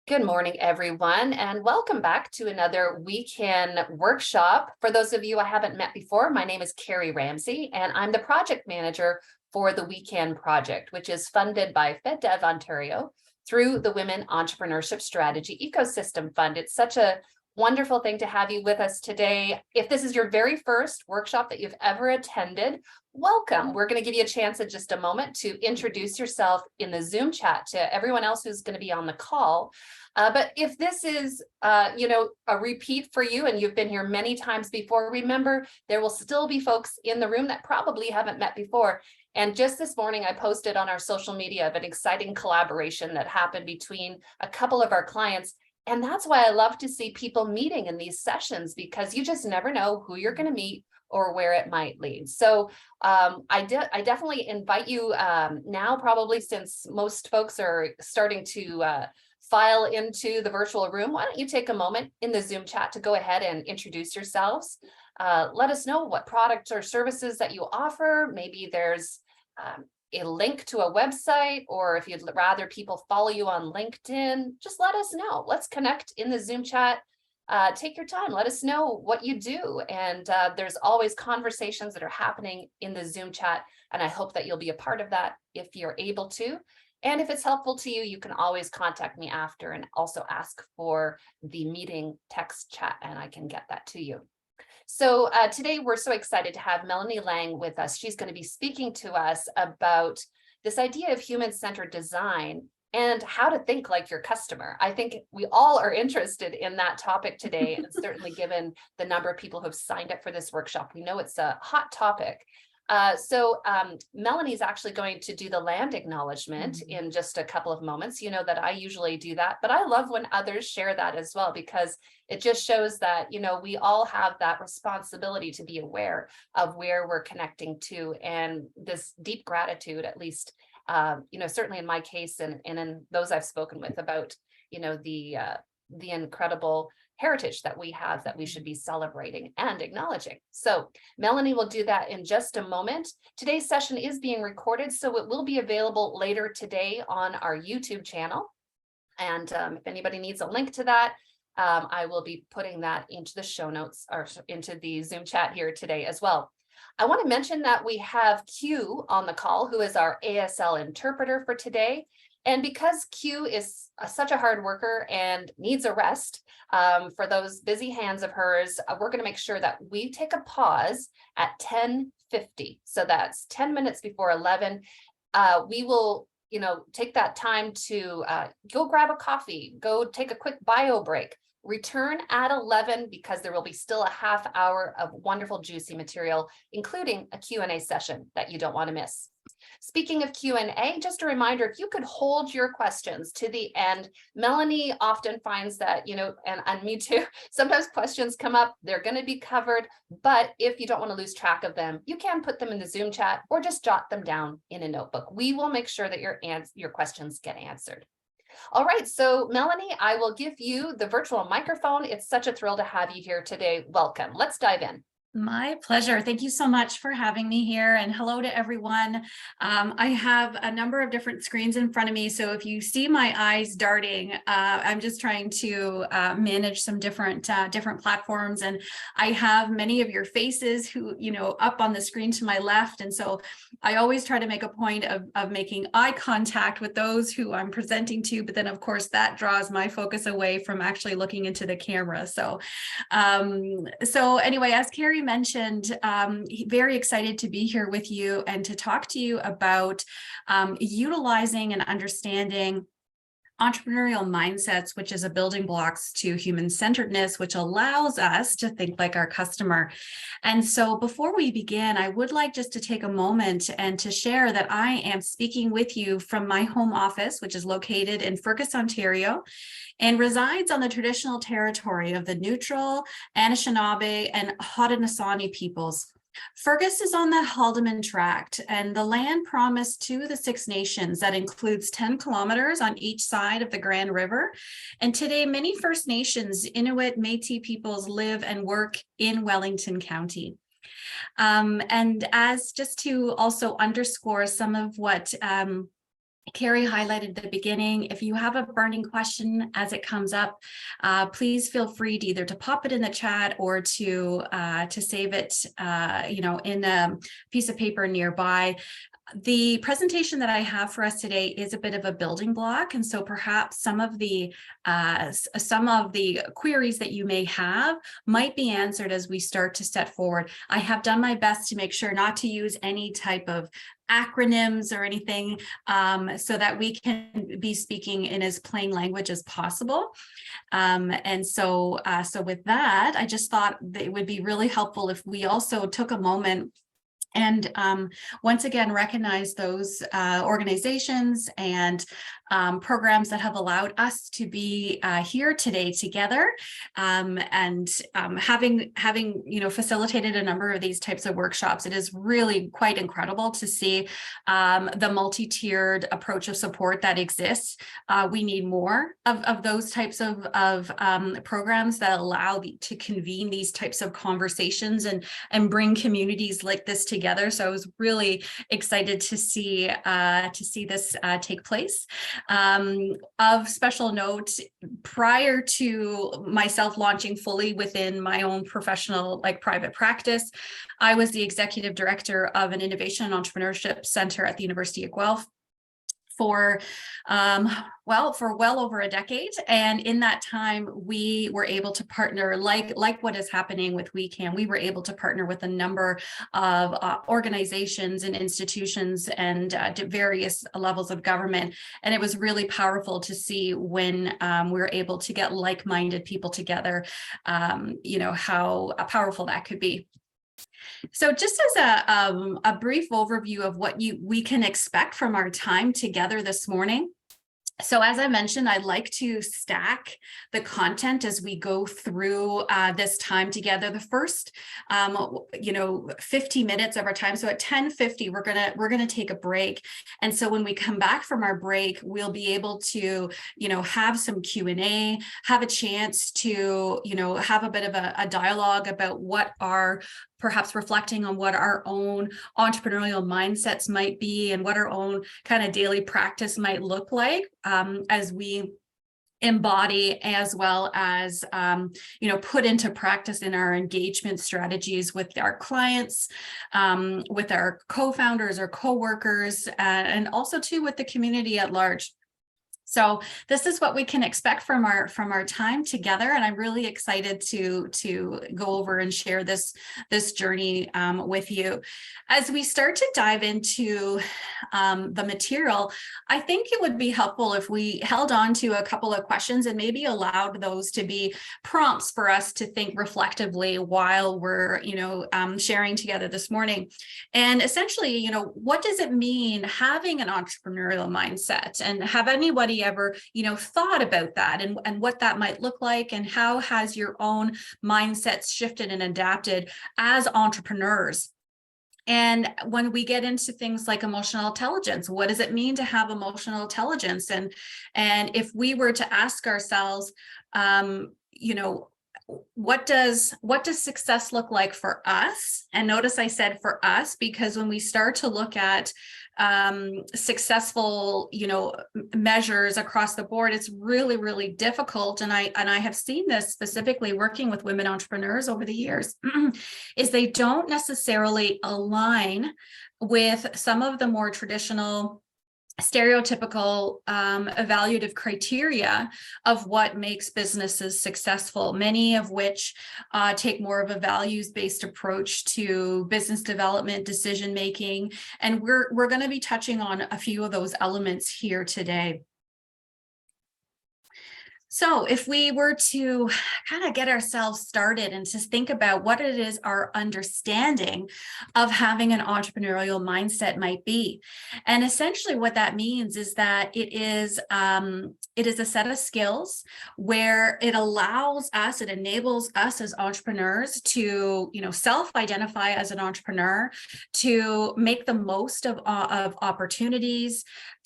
Good morning, everyone, and welcome back to another weekend workshop. For those of you I haven't met before, my name is Carrie Ramsey, and I'm the project manager for the Weekend Project, which is funded by FedDev Ontario through the Women Entrepreneurship Strategy Ecosystem Fund. It's such a wonderful thing to have you with us today. If this is your very first workshop that you've ever attended, welcome. We're going to give you a chance in just a moment to introduce yourself in the Zoom chat to everyone else who's going to be on the call. But if this is, a repeat for you and you've been here many times before, remember, there will still be folks in the room that probably haven't met before. And just this morning, I posted on our social media of an exciting collaboration that happened between a couple of our clients. And that's why I love to see people meeting in these sessions, because you just never know who you're going to meet or where it might lead. So I definitely invite you now, probably since most folks are starting to file into the virtual room, why don't you take a moment in the Zoom chat to go ahead and introduce yourselves. Let us know what products or services that you offer. Maybe there's a link to a website, or if you'd rather people follow you on LinkedIn, just let us know. Let's connect in the Zoom chat. Take your time, let us know what you do. And there's always conversations that are happening in the Zoom chat. And I hope that you'll be a part of that if you're able to. And if it's helpful to you, you can always contact me after and also ask for the meeting text chat, and I can get that to you. So today we're so excited to have Melanie Lang with us. She's going to be speaking to us about this idea of human-centered design and how to think like your customer. I think we all are interested in that topic today, and certainly given the number of people who have signed up for this workshop, we know it's a hot topic. Melanie's actually going to do the land acknowledgement in just a couple of moments. You know that I usually do that, but I love when others share that as well, because it just shows that, we all have that responsibility to be aware of where we're connecting to, and this deep gratitude, at least, certainly in my case and in those I've spoken with about, the incredible heritage that we have that we should be celebrating and acknowledging. So Melanie will do that in just a moment. Today's session is being recorded, so it will be available later today on our YouTube channel. And if anybody needs a link to that, I will be putting that into the show notes or into the Zoom chat here today as well. I want to mention that we have Q on the call, who is our ASL interpreter for today. And because Q is such a hard worker and needs a rest for those busy hands of hers, we're going to make sure that we take a pause at 10:50. So that's 10 minutes before 11. We will, take that time to go grab a coffee, go take a quick bio break, return at 11, because there will be still a half hour of wonderful, juicy material, including a Q&A session that you don't want to miss. Speaking of Q&A, just a reminder, if you could hold your questions to the end. Melanie often finds that, and me too, sometimes questions come up, they're going to be covered, but if you don't want to lose track of them, you can put them in the Zoom chat or just jot them down in a notebook. We will make sure that your questions get answered. All right, so Melanie, I will give you the virtual microphone. It's such a thrill to have you here today. Welcome. Let's dive in. My pleasure. Thank you so much for having me here, and hello to everyone. I have a number of different screens in front of me, so if you see my eyes darting, I'm just trying to manage some different platforms, and I have many of your faces who, up on the screen to my left, and so I always try to make a point of making eye contact with those who I'm presenting to, but then of course that draws my focus away from actually looking into the camera. So anyway, as Carrie mentioned, very excited to be here with you and to talk to you about utilizing and understanding entrepreneurial mindsets, which is a building blocks to human-centeredness, which allows us to think like our customer. And so before we begin, I would like just to take a moment and to share that I am speaking with you from my home office, which is located in Fergus, Ontario, and resides on the traditional territory of the Neutral, Anishinaabe, and Haudenosaunee peoples. Fergus is on the Haldimand Tract, and the land promised to the Six Nations that includes 10 kilometers on each side of the Grand River. And today, many First Nations, Inuit, Métis peoples live and work in Wellington County. And as just to also underscore some of what Carrie highlighted at the beginning, if you have a burning question as it comes up, please feel free to either to pop it in the chat or to save it, in a piece of paper nearby. The presentation that I have for us today is a bit of a building block, and so perhaps some of the queries that you may have might be answered as we start to step forward. I have done my best to make sure not to use any type of acronyms or anything, so that we can be speaking in as plain language as possible. So with that, I just thought that it would be really helpful if we also took a moment and once again, recognize those organizations and programs that have allowed us to be here today together, and having facilitated a number of these types of workshops. It is really quite incredible to see the multi-tiered approach of support that exists. We need more of those types of programs that allow to convene these types of conversations and bring communities like this together. So I was really excited to see this take place. Of special note, prior to myself launching fully within my own professional, private practice, I was the executive director of an innovation and entrepreneurship center at the University of Guelph for well over a decade. And in that time, we were able to partner, like what is happening with WeCan, we were able to partner with a number of organizations and institutions and various levels of government. And it was really powerful to see when we were able to get like-minded people together, how powerful that could be. So just as a brief overview of what we can expect from our time together this morning. So as I mentioned, I like to stack the content as we go through this time together. The first, 50 minutes of our time. So at 10:50, we're gonna take a break. And so when we come back from our break, we'll be able to, have some Q&A, have a chance to, have a bit of a dialogue about what our perhaps reflecting on what our own entrepreneurial mindsets might be and what our own kind of daily practice might look like as we embody, as well as put into practice in our engagement strategies with our clients, with our co-founders or co-workers, and also too with the community at large. So this is what we can expect from our time together, and I'm really excited to go over and share this journey with you. As we start to dive into the material, I think it would be helpful if we held on to a couple of questions and maybe allowed those to be prompts for us to think reflectively while we're sharing together this morning. And essentially, what does it mean having an entrepreneurial mindset, and have anybody ever thought about that and what that might look like, and how has your own mindsets shifted and adapted as entrepreneurs? And when we get into things like emotional intelligence, what does it mean to have emotional intelligence? And if we were to ask ourselves, what does success look like for us? And notice I said for us, because when we start to look at successful, measures across the board, it's really, really difficult. And I have seen this specifically working with women entrepreneurs over the years, is they don't necessarily align with some of the more traditional stereotypical evaluative criteria of what makes businesses successful, many of which take more of a values-based approach to business development, decision making, and we're going to be touching on a few of those elements here today. So if we were to kind of get ourselves started and to think about what it is our understanding of having an entrepreneurial mindset might be. And essentially what that means is that it is a set of skills where it enables us as entrepreneurs to, self-identify as an entrepreneur, to make the most of opportunities,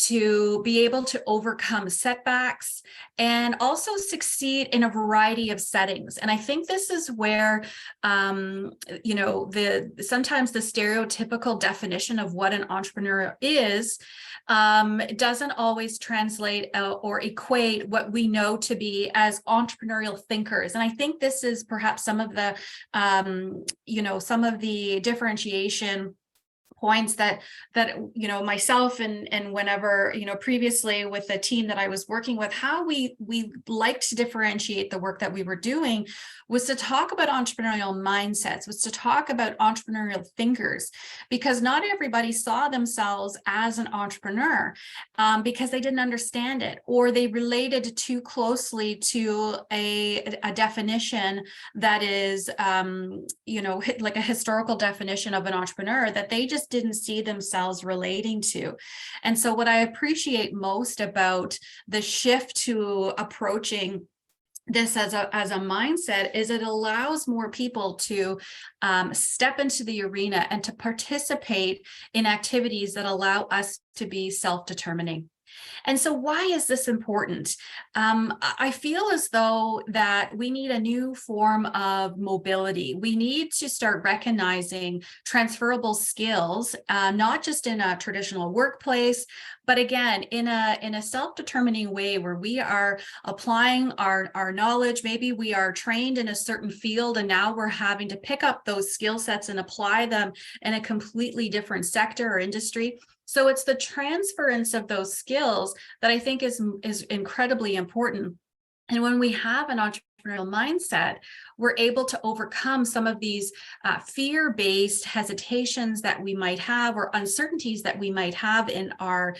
to be able to overcome setbacks and also succeed in a variety of settings. And I think this is where, sometimes the stereotypical definition of what an entrepreneur is doesn't always translate or equate what we know to be as entrepreneurial thinkers. And I think this is perhaps some of the, some of the differentiation points that myself and whenever previously with the team that I was working with, how we liked to differentiate the work that we were doing was to talk about entrepreneurial mindsets, was to talk about entrepreneurial thinkers, because not everybody saw themselves as an entrepreneur because they didn't understand it, or they related too closely to a definition that is like a historical definition of an entrepreneur that they just didn't see themselves relating to. And so what I appreciate most about the shift to approaching this as a mindset is it allows more people to step into the arena and to participate in activities that allow us to be self-determining. And so why is this important? I feel as though that we need a new form of mobility. We need to start recognizing transferable skills, not just in a traditional workplace, but again, in a self-determining way where we are applying our knowledge. Maybe we are trained in a certain field and now we're having to pick up those skill sets and apply them in a completely different sector or industry. So it's the transference of those skills that I think is incredibly important. And when we have an entrepreneurial mindset, we're able to overcome some of these fear-based hesitations that we might have or uncertainties that we might have in our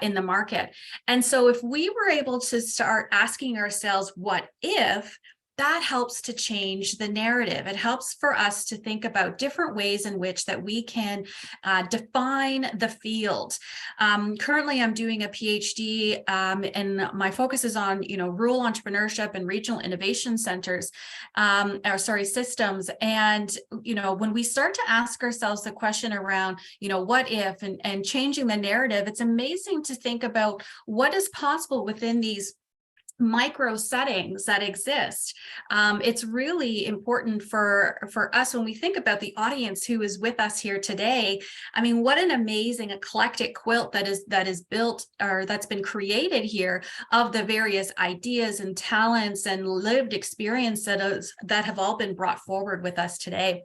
in the market. And so if we were able to start asking ourselves, what if, that helps to change the narrative. It helps for us to think about different ways in which that we can define the field. Currently, I'm doing a PhD and my focus is on, rural entrepreneurship and regional innovation centers, systems. And, when we start to ask ourselves the question around, what if and changing the narrative, it's amazing to think about what is possible within these micro settings that exist. It's really important for us when we think about the audience who is with us here today. I mean, what an amazing eclectic quilt that is built or that's been created here of the various ideas and talents and lived experience that have all been brought forward with us today.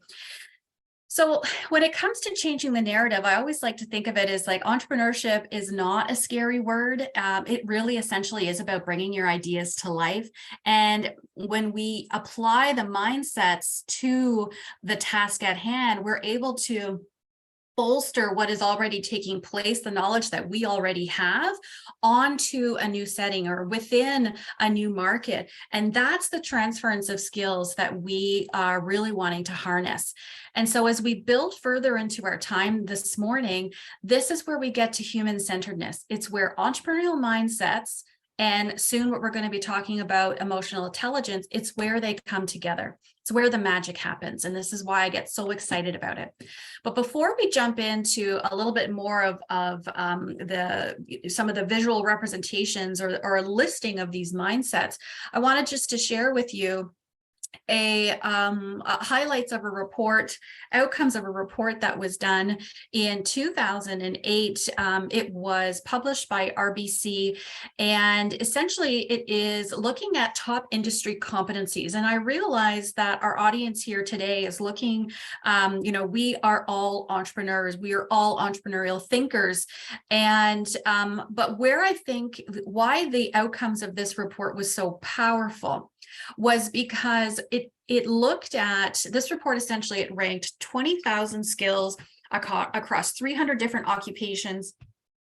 So when it comes to changing the narrative, I always like to think of it as like entrepreneurship is not a scary word. It really essentially is about bringing your ideas to life. And when we apply the mindsets to the task at hand, we're able to bolster what is already taking place, the knowledge that we already have, onto a new setting or within a new market. And that's the transference of skills that we are really wanting to harness. And so as we build further into our time this morning, this is where we get to human-centeredness. It's where entrepreneurial mindsets, and soon what we're going to be talking about, emotional intelligence, it's where they come together. It's where the magic happens. And this is why I get so excited about it. But before we jump into a little bit more of some of the visual representations or a listing of these mindsets, I wanted just to share with you highlights of a report, outcomes of a report that was done in 2008. It was published by RBC, and essentially it is looking at top industry competencies. And I realize that our audience here today is looking, we are all entrepreneurs, we are all entrepreneurial thinkers. And but where I think why the outcomes of this report was so powerful was because it looked at, this report essentially, it ranked 20,000 skills across 300 different occupations.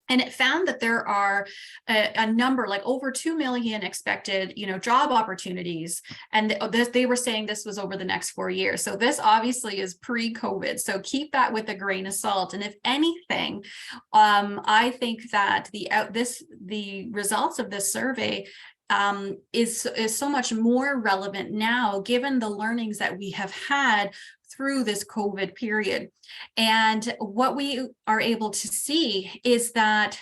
And it found that there are a number, like over 2 million expected, job opportunities. And they were saying this was over the next 4 years. So this obviously is pre-COVID. So keep that with a grain of salt. And if anything, I think that the results of this survey is so much more relevant now, given the learnings that we have had through this COVID period. And what we are able to see is that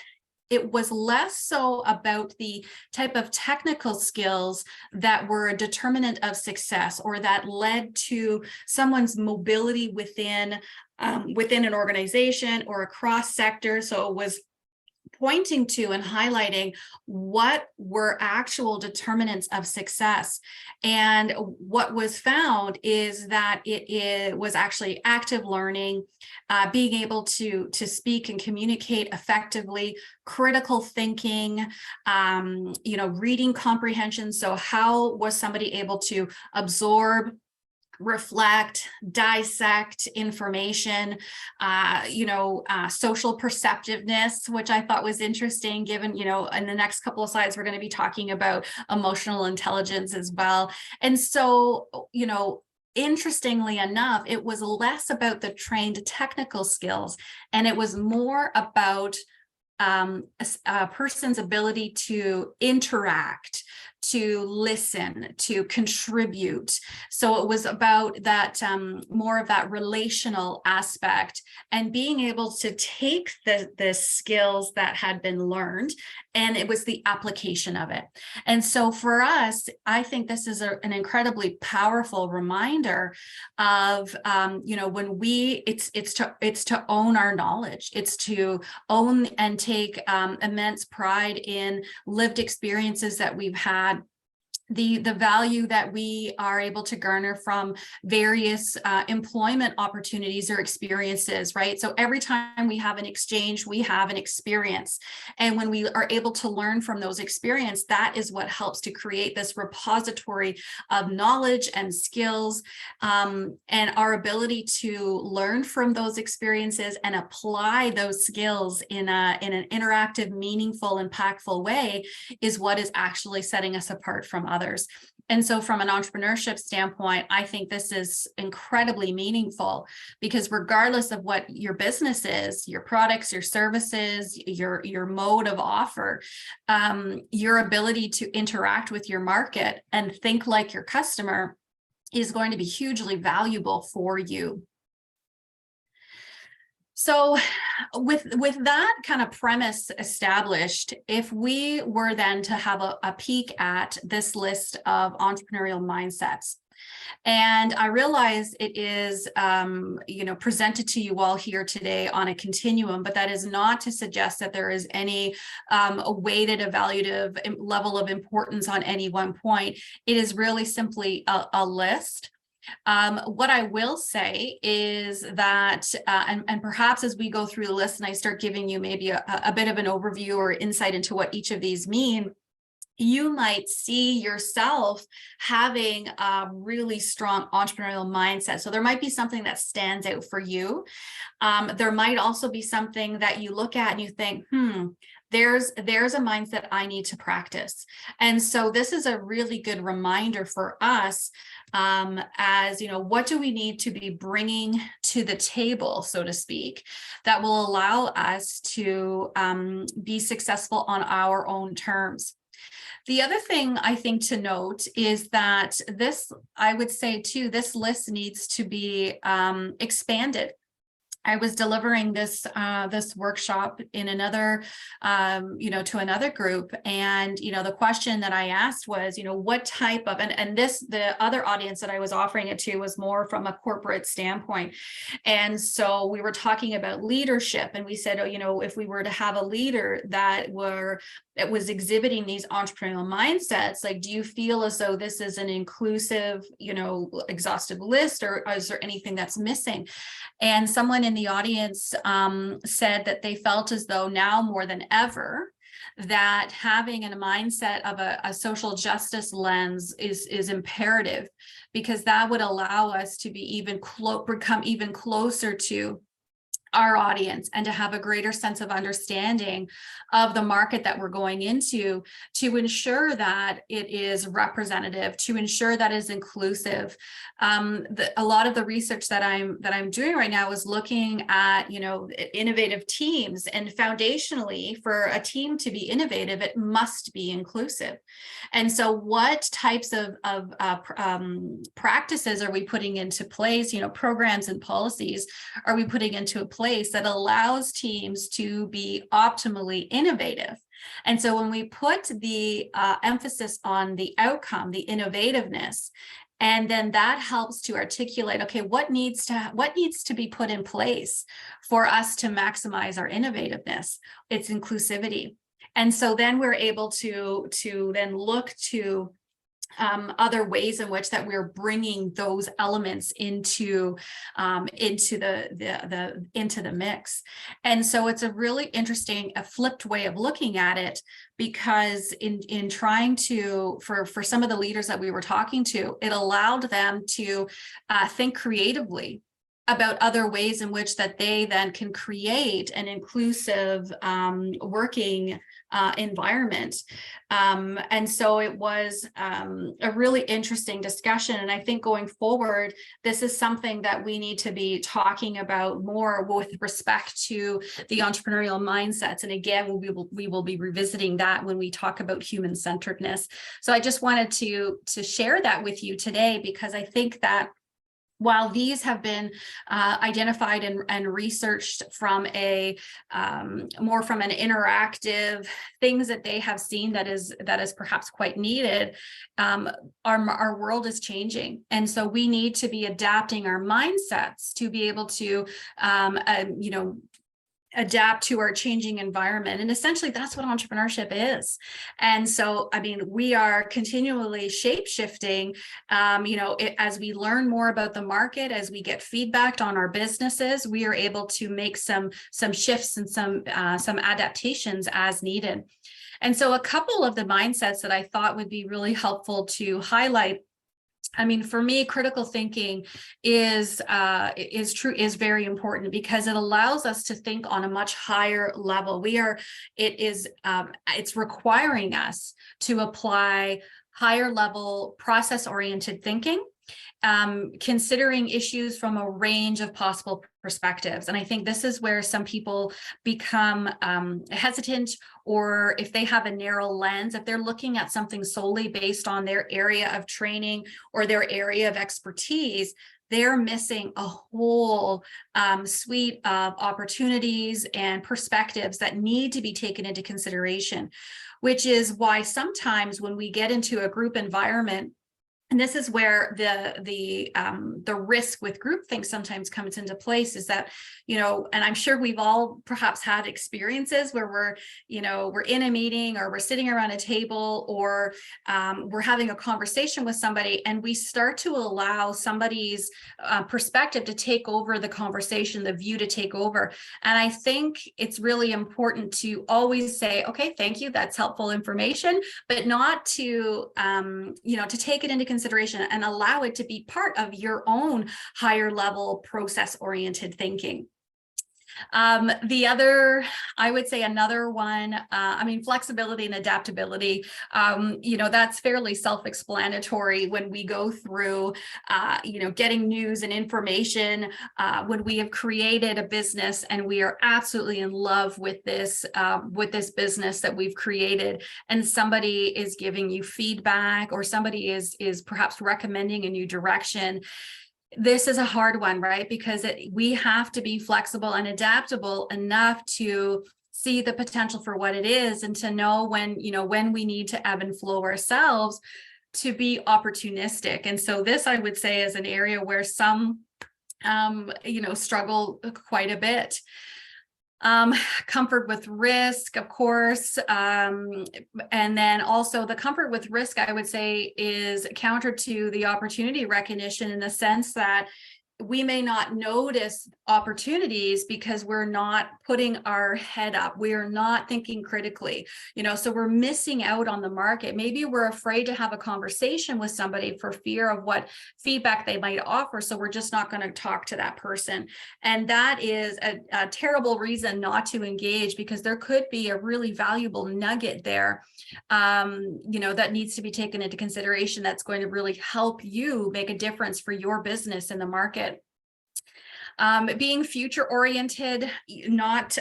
it was less so about the type of technical skills that were a determinant of success or that led to someone's mobility within an organization or across sectors. So it was pointing to and highlighting what were actual determinants of success. And what was found is that it was actually active learning, being able to speak and communicate effectively, critical thinking, reading comprehension. So how was somebody able to absorb, reflect, dissect information, social perceptiveness, which I thought was interesting, given, in the next couple of slides, we're going to be talking about emotional intelligence as well. And so, interestingly enough, it was less about the trained technical skills, and it was more about a person's ability to interact, to listen, to contribute. So it was about that, more of that relational aspect, and being able to take the skills that had been learned, and it was the application of it. And so for us, I think this is an incredibly powerful reminder of, when it's to own our knowledge. It's to own and take immense pride in lived experiences that we've had, the value that we are able to garner from various employment opportunities or experiences, right? So every time we have an exchange, we have an experience. And when we are able to learn from those experiences, that is what helps to create this repository of knowledge and skills, and our ability to learn from those experiences and apply those skills in an interactive, meaningful, impactful way is what is actually setting us apart from others. And so from an entrepreneurship standpoint, I think this is incredibly meaningful, because regardless of what your business is, your products, your services, your mode of offer, your ability to interact with your market and think like your customer is going to be hugely valuable for you. So with that kind of premise established, if we were then to have a peek at this list of entrepreneurial mindsets, and I realize it is, presented to you all here today on a continuum, but that is not to suggest that there is any weighted evaluative level of importance on any one point. It is really simply a list. What I will say is that, and perhaps as we go through the list and I start giving you maybe a bit of an overview or insight into what each of these mean, you might see yourself having a really strong entrepreneurial mindset. So there might be something that stands out for you. There might also be something that you look at and you think, there's a mindset I need to practice. And so this is a really good reminder for us, as what do we need to be bringing to the table, so to speak, that will allow us to be successful on our own terms. The other thing I think to note is that I would say too, this list needs to be expanded. I was delivering this workshop in another, to another group, and the question that I asked was, what type of, and the other audience that I was offering it to was more from a corporate standpoint, and so we were talking about leadership, and we said, if we were to have a leader that was exhibiting these entrepreneurial mindsets, like, do you feel as though this is an inclusive, exhaustive list, or is there anything that's missing? And someone in the audience said that they felt as though now more than ever that having a mindset of a social justice lens is imperative, because that would allow us to be become even closer to our audience and to have a greater sense of understanding of the market that we're going into, to ensure that it is representative, to ensure that is inclusive. A lot of the research that I'm doing right now is looking at innovative teams, and foundationally, for a team to be innovative, it must be inclusive. And so what types of practices are we putting into place, programs and policies are we putting into place place that allows teams to be optimally innovative. And so when we put the emphasis on the outcome, the innovativeness, and then that helps to articulate, okay, what needs to be put in place for us to maximize our innovativeness? It's inclusivity. And so then we're able to then look to other ways in which that we're bringing those elements into the mix. And so it's a really interesting, a flipped way of looking at it, because in trying to, for some of the leaders that we were talking to, it allowed them to think creatively about other ways in which that they then can create an inclusive working environment. And so it was a really interesting discussion. And I think going forward, this is something that we need to be talking about more with respect to the entrepreneurial mindsets. And again, we will be revisiting that when we talk about human-centeredness. So I just wanted to share that with you today, because I think that while these have been identified and researched from a more from an interactive things that they have seen that is perhaps quite needed, our world is changing, and so we need to be adapting our mindsets to be able to adapt to our changing environment. And essentially that's what entrepreneurship is. And so, I mean, we are continually shape shifting, as we learn more about the market, as we get feedback on our businesses, we are able to make some shifts and some adaptations as needed. And so a couple of the mindsets that I thought would be really helpful to highlight, I mean, for me, critical thinking is very important, because it allows us to think on a much higher level. It's requiring us to apply higher level process-oriented thinking, considering issues from a range of possible perspectives. And I think this is where some people become hesitant, or if they have a narrow lens, if they're looking at something solely based on their area of training or their area of expertise, they're missing a whole suite of opportunities and perspectives that need to be taken into consideration, which is why sometimes when we get into a group environment, and this is where the risk with groupthink sometimes comes into place, is that, and I'm sure we've all perhaps had experiences where we're in a meeting, or we're sitting around a table, or we're having a conversation with somebody, and we start to allow somebody's perspective to take over the conversation, the view to take over. And I think it's really important to always say, okay, thank you, that's helpful information, but not to, to take it into consideration and allow it to be part of your own higher level process-oriented thinking. I would say another one, flexibility and adaptability, that's fairly self-explanatory when we go through, getting news and information, when we have created a business and we are absolutely in love with this business that we've created, and somebody is giving you feedback, or somebody is perhaps recommending a new direction. This is a hard one, right? Because we have to be flexible and adaptable enough to see the potential for what it is, and to know when we need to ebb and flow ourselves, to be opportunistic. And so this, I would say, is an area where some, struggle quite a bit. Comfort with risk, of course. And then also the comfort with risk, I would say, is counter to the opportunity recognition, in the sense that we may not notice opportunities because we're not putting our head up. We are not thinking critically, so we're missing out on the market. Maybe we're afraid to have a conversation with somebody for fear of what feedback they might offer. So we're just not going to talk to that person. And that is a terrible reason not to engage, because there could be a really valuable nugget there, that needs to be taken into consideration, that's going to really help you make a difference for your business in the market. Being future oriented, not,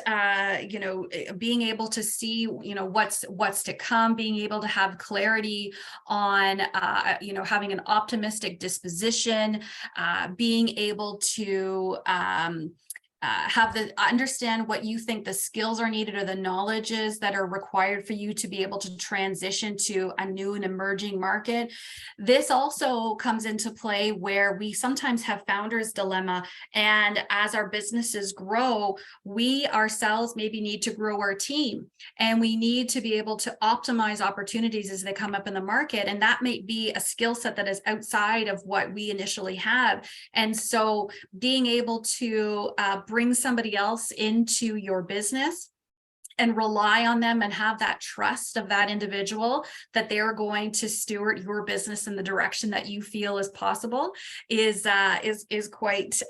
being able to see, what's to come, being able to have clarity on, having an optimistic disposition, being able to, understand what you think the skills are needed or the knowledges that are required for you to be able to transition to a new and emerging market. This also comes into play where we sometimes have founders dilemma, and as our businesses grow, we ourselves maybe need to grow our team, and we need to be able to optimize opportunities as they come up in the market, and that may be a skill set that is outside of what we initially have. And so being able to bring somebody else into your business and rely on them and have that trust of that individual that they're going to steward your business in the direction that you feel is possible is quite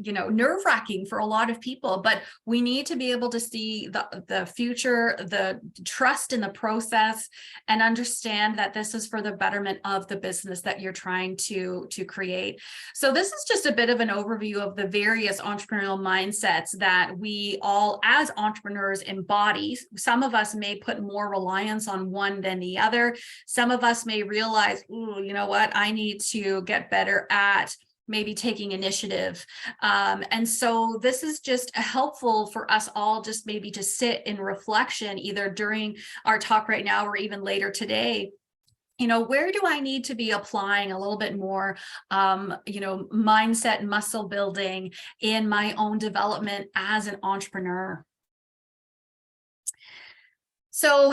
nerve-wracking for a lot of people. But we need to be able to see the future, the trust in the process, and understand that this is for the betterment of the business that you're trying to create. So this is just a bit of an overview of the various entrepreneurial mindsets that we all as entrepreneurs embody. Some of us may put more reliance on one than the other. Some of us may realize, ooh, you know what, I need to get better at maybe taking initiative. And so this is just helpful for us all, just maybe to sit in reflection, either during our talk right now or even later today. Where do I need to be applying a little bit more, mindset and muscle building in my own development as an entrepreneur? So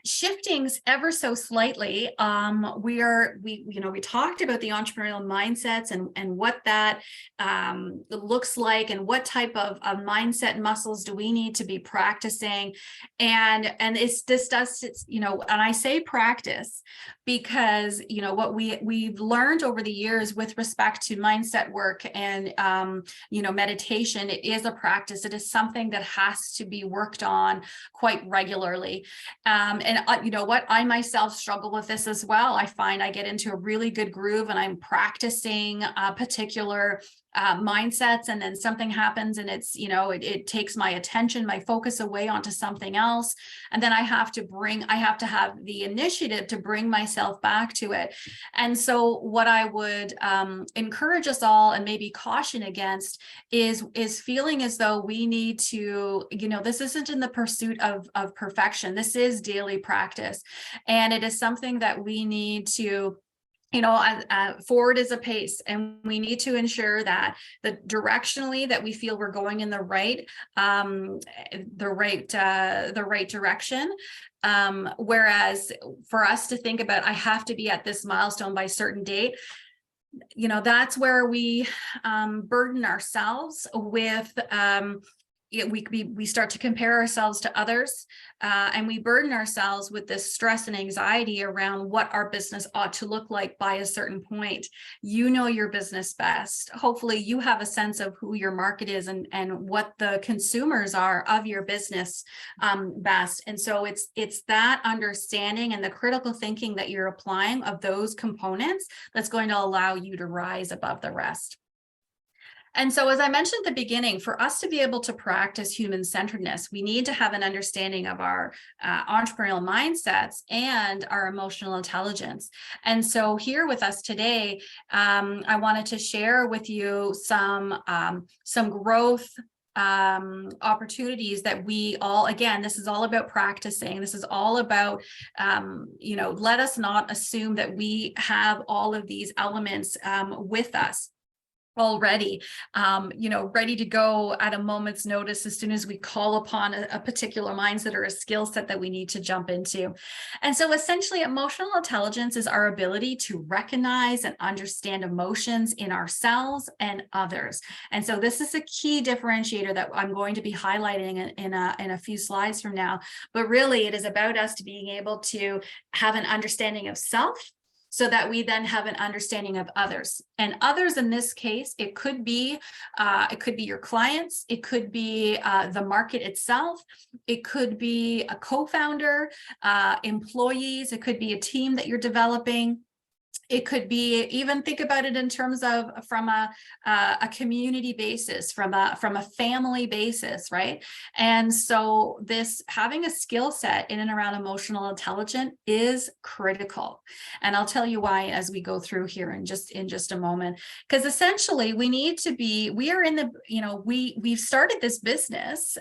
shifting ever so slightly, we talked about the entrepreneurial mindsets and what that looks like, and what type of mindset muscles do we need to be practicing. And and I say practice because what we've learned over the years with respect to mindset work and meditation, it is a practice. It is something that has to be worked on quite regularly. You know what? I myself struggle with this as well. I find I get into a really good groove and I'm practicing particular mindsets, and then something happens and it takes my attention, my focus away onto something else. And then I have to have the initiative to bring myself back to it. And so what I would encourage us all and maybe caution against is feeling as though we need to, this isn't in the pursuit of perfection. This is daily practice. And it is something that we need to forward is a pace, and we need to ensure that directionally that we feel we're going in the right direction. Whereas for us to think about, I have to be at this milestone by a certain date, that's where we burden ourselves with we start to compare ourselves to others, and we burden ourselves with this stress and anxiety around what our business ought to look like by a certain point. You know your business best. Hopefully you have a sense of who your market is and what the consumers are of your business best. And so it's that understanding and the critical thinking that you're applying of those components that's going to allow you to rise above the rest. And so, as I mentioned at the beginning, for us to be able to practice human-centeredness, we need to have an understanding of our entrepreneurial mindsets and our emotional intelligence. And so here with us today, I wanted to share with you some growth opportunities that we all, again, this is all about practicing. This is all about, let us not assume that we have all of these elements with us already, ready to go at a moment's notice as soon as we call upon a particular mindset or a skill set that we need to jump into. And so essentially emotional intelligence is our ability to recognize and understand emotions in ourselves and others. And so this is a key differentiator that I'm going to be highlighting in a few slides from now. But really it is about us to being able to have an understanding of self, so that we then have an understanding of others. And others in this case, it could be your clients, it could be the market itself, it could be a co-founder, employees, it could be a team that you're developing. It could be, even think about it in terms of from a community basis, from a family basis, right? And so this having a skill set in and around emotional intelligence is critical. And I'll tell you why as we go through here in just a moment. Because essentially we are in the, we've started this business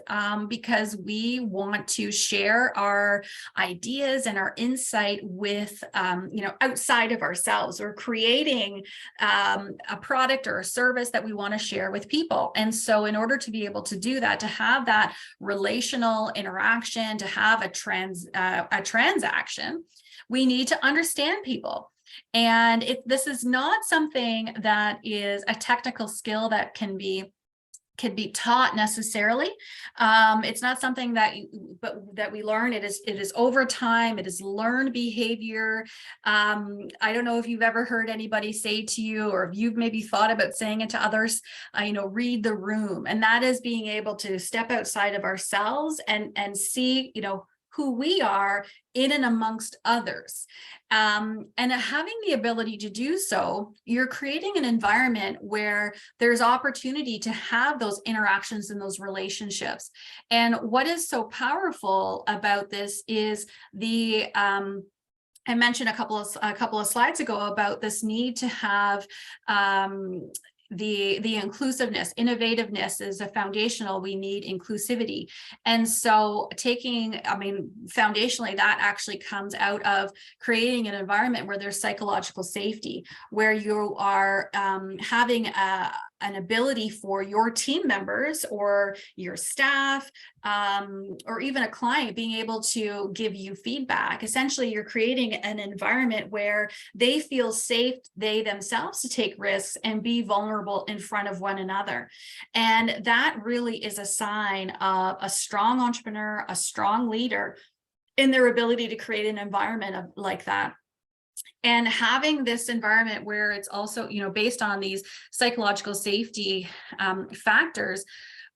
because we want to share our ideas and our insight with outside of ourselves. We're creating a product or a service that we want to share with people. And so in order to be able to do that, to have that relational interaction, to have a transaction, we need to understand people. And this is not something that is a technical skill that can be taught necessarily. It's not something that we learn. It is over time. It is learned behavior. I don't know if you've ever heard anybody say to you, or if you've maybe thought about saying it to others, read the room. And that is being able to step outside of ourselves and see, who we are in and amongst others. And having the ability to do so, you're creating an environment where there's opportunity to have those interactions and those relationships. And what is so powerful about this is I mentioned a couple of slides ago about this need to have the inclusiveness. Innovativeness is a foundational. We need inclusivity. And so foundationally, that actually comes out of creating an environment where there's psychological safety, where you are having an ability for your team members or your staff, or even a client being able to give you feedback. Essentially, you're creating an environment where they feel safe, they themselves, to take risks and be vulnerable in front of one another. And that really is a sign of a strong entrepreneur, a strong leader, in their ability to create an environment like that. And having this environment where it's also, based on these psychological safety factors,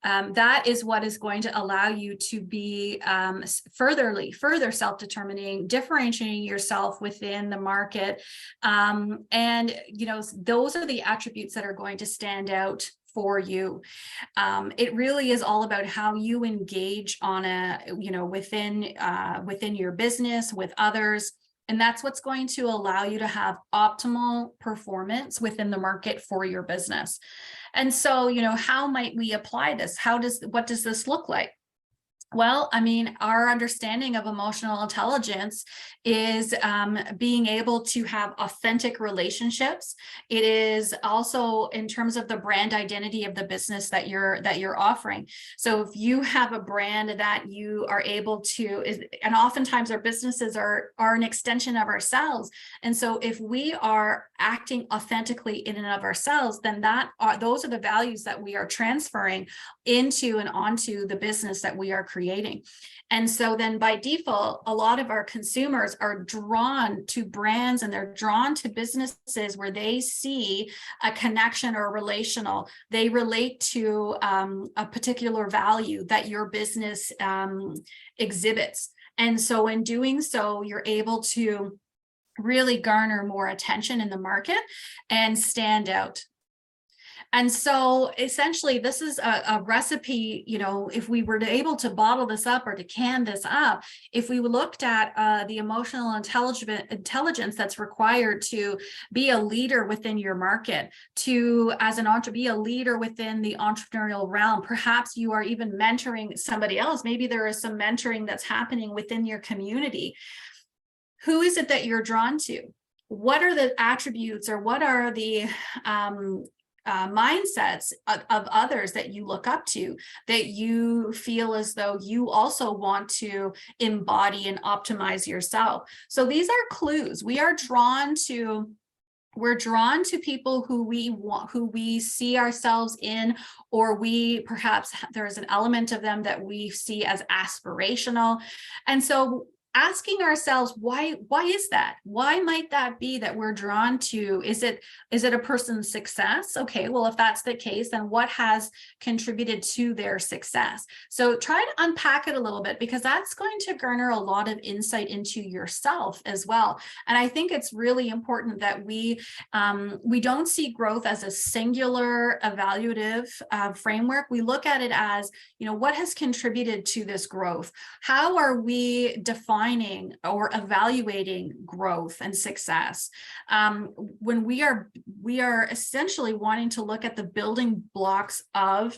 that is what is going to allow you to be further self-determining, differentiating yourself within the market. And those are the attributes that are going to stand out for you. It really is all about how you engage on within your business, with others. And that's what's going to allow you to have optimal performance within the market for your business. And so, how might we apply this? What does this look like? Well, our understanding of emotional intelligence is being able to have authentic relationships. It is also in terms of the brand identity of the business that you're offering. So if you have a brand that you are able to, and oftentimes our businesses are an extension of ourselves. And so if we are acting authentically in and of ourselves, then those are the values that we are transferring into and onto the business that we are creating. And so then by default, a lot of our consumers are drawn to brands, and they're drawn to businesses where they see a connection or relational. They relate to a particular value that your business exhibits. And so in doing so, you're able to really garner more attention in the market and stand out. And so essentially, this is a recipe, if we were able to bottle this up or to can this up, if we looked at the emotional intelligence that's required to be a leader within your market, to, as an entrepreneur, be a leader within the entrepreneurial realm. Perhaps you are even mentoring somebody else. Maybe there is some mentoring that's happening within your community. Who is it that you're drawn to? What are the attributes, or what are the mindsets of others that you look up to, that you feel as though you also want to embody and optimize yourself? So these are clues. We're drawn to people who we see ourselves in, or perhaps there's an element of them that we see as aspirational. And so asking ourselves, why is that? Why might that be that we're drawn to? Is it a person's success? Okay, well, if that's the case, then what has contributed to their success? So try to unpack it a little bit, because that's going to garner a lot of insight into yourself as well. And I think it's really important that we don't see growth as a singular evaluative framework. We look at it as, what has contributed to this growth? How are we defining or evaluating growth and success? When we are essentially wanting to look at the building blocks of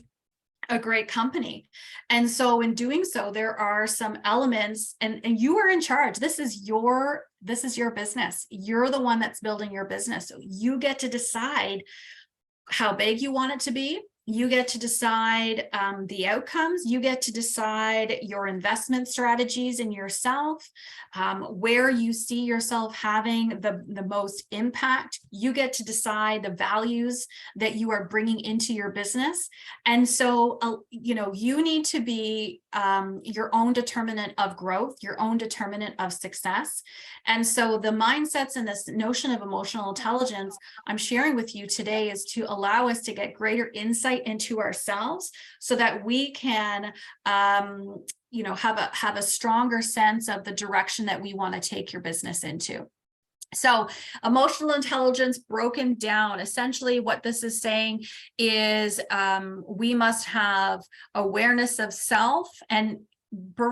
a great company. And so in doing so, there are some elements, and you are in charge. This is your business. You're the one that's building your business. So you get to decide how big you want it to be. You get to decide the outcomes. You get to decide your investment strategies in yourself, where you see yourself having the most impact. You get to decide the values that you are bringing into your business. And so, you need to be your own determinant of growth, your own determinant of success. And so the mindsets and this notion of emotional intelligence I'm sharing with you today is to allow us to get greater insight into ourselves, so that we can have a stronger sense of the direction that we want to take your business into. So emotional intelligence broken down, essentially what this is saying is we must have awareness of self. And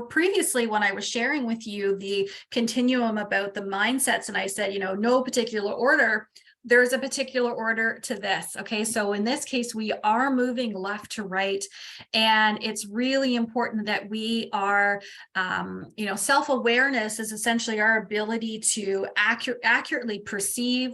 previously, when I was sharing with you the continuum about the mindsets, and I said, no particular order, there's a particular order to this. Okay, so in this case, we are moving left to right, and it's really important that we are, self-awareness is essentially our ability to accurately perceive,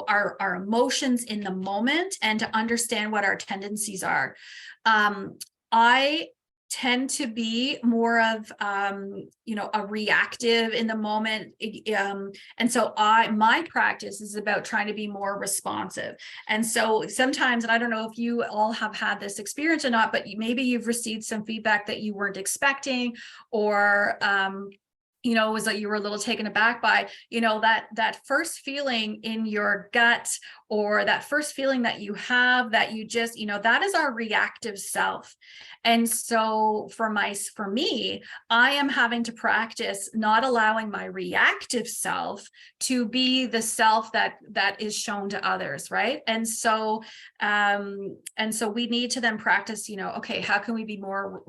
our emotions in the moment, and to understand what our tendencies are. I tend to be more of a reactive in the moment, and so my practice is about trying to be more responsive. And so sometimes, and I don't know if you all have had this experience or not, but maybe you've received some feedback that you weren't expecting, or it was like you were a little taken aback by, that first feeling in your gut, or that first feeling that you have, that you just, that is our reactive self. And so for me, I am having to practice not allowing my reactive self to be the self that is shown to others, right? And so we need to then practice, okay, how can we be more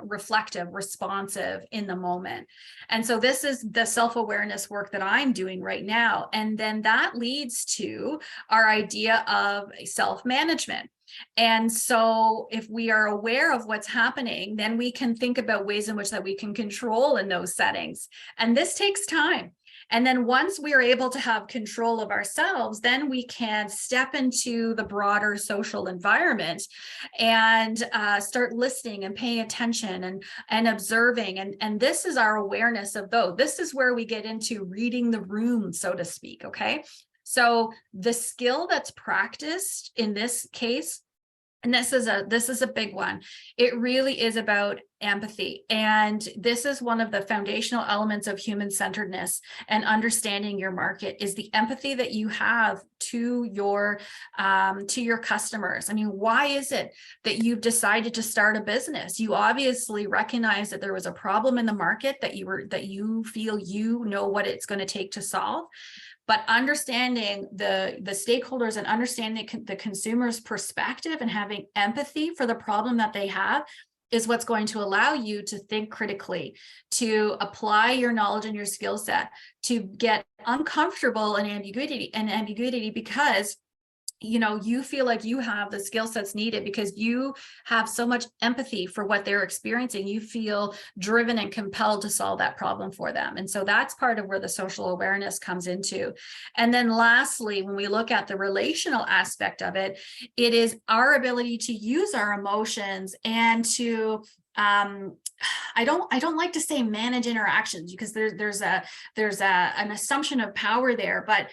reflective, responsive in the moment? And so this is the self-awareness work that I'm doing right now. And then that leads to our idea of self-management. And so if we are aware of what's happening, then we can think about ways in which that we can control in those settings. And this takes time. And then once we are able to have control of ourselves, then we can step into the broader social environment and start listening and paying attention and observing. And this is our awareness of those. This is where we get into reading the room, so to speak. Okay. So the skill that's practiced in this case, and this is a big one, it really is about empathy. And this is one of the foundational elements of human-centeredness and understanding your market, is the empathy that you have to your customers. I mean, why is it that you've decided to start a business? You obviously recognize that there was a problem in the market that you feel what it's going to take to solve. But understanding the stakeholders and understanding the consumer's perspective and having empathy for the problem that they have is what's going to allow you to think critically, to apply your knowledge and your skill set, to get uncomfortable in ambiguity because you feel like you have the skill sets needed because you have so much empathy for what they're experiencing. You feel driven and compelled to solve that problem for them. And so that's part of where the social awareness comes into. And then lastly, when we look at the relational aspect of it, it is our ability to use our emotions and to I don't like to say manage interactions, because there's an assumption of power there, but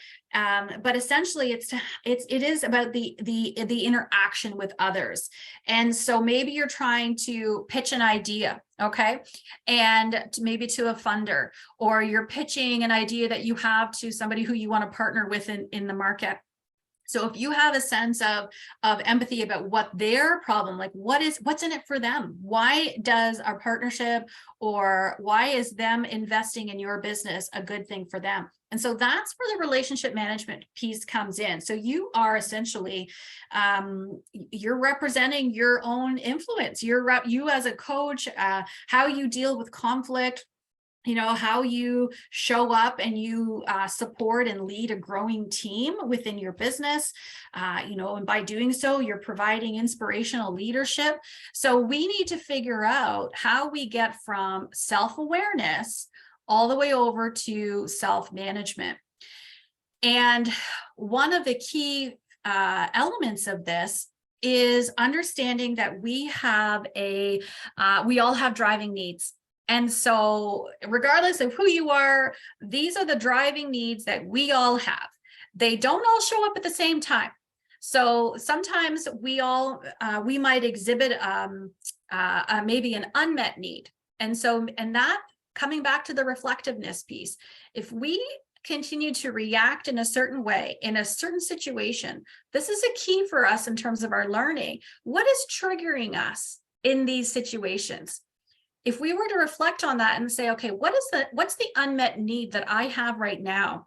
essentially it is about the interaction with others. And so maybe you're trying to pitch an idea, okay, and maybe to a funder, or you're pitching an idea that you have to somebody who you want to partner with in the market. So if you have a sense of empathy about what their problem, like what's in it for them? Why does our partnership, or why is them investing in your business a good thing for them? And so that's where the relationship management piece comes in. So you are essentially, you're representing your own influence. You as a coach, how you deal with conflict, how you show up and you support and lead a growing team within your business, and by doing so, you're providing inspirational leadership. So we need to figure out how we get from self-awareness all the way over to self-management. And one of the key elements of this is understanding that we all have driving needs. And so regardless of who you are, these are the driving needs that we all have. They don't all show up at the same time. So sometimes we might exhibit maybe an unmet need. And that, coming back to the reflectiveness piece, if we continue to react in a certain way, in a certain situation, this is a key for us in terms of our learning. What is triggering us in these situations? If we were to reflect on that and say, okay, what's the unmet need that I have right now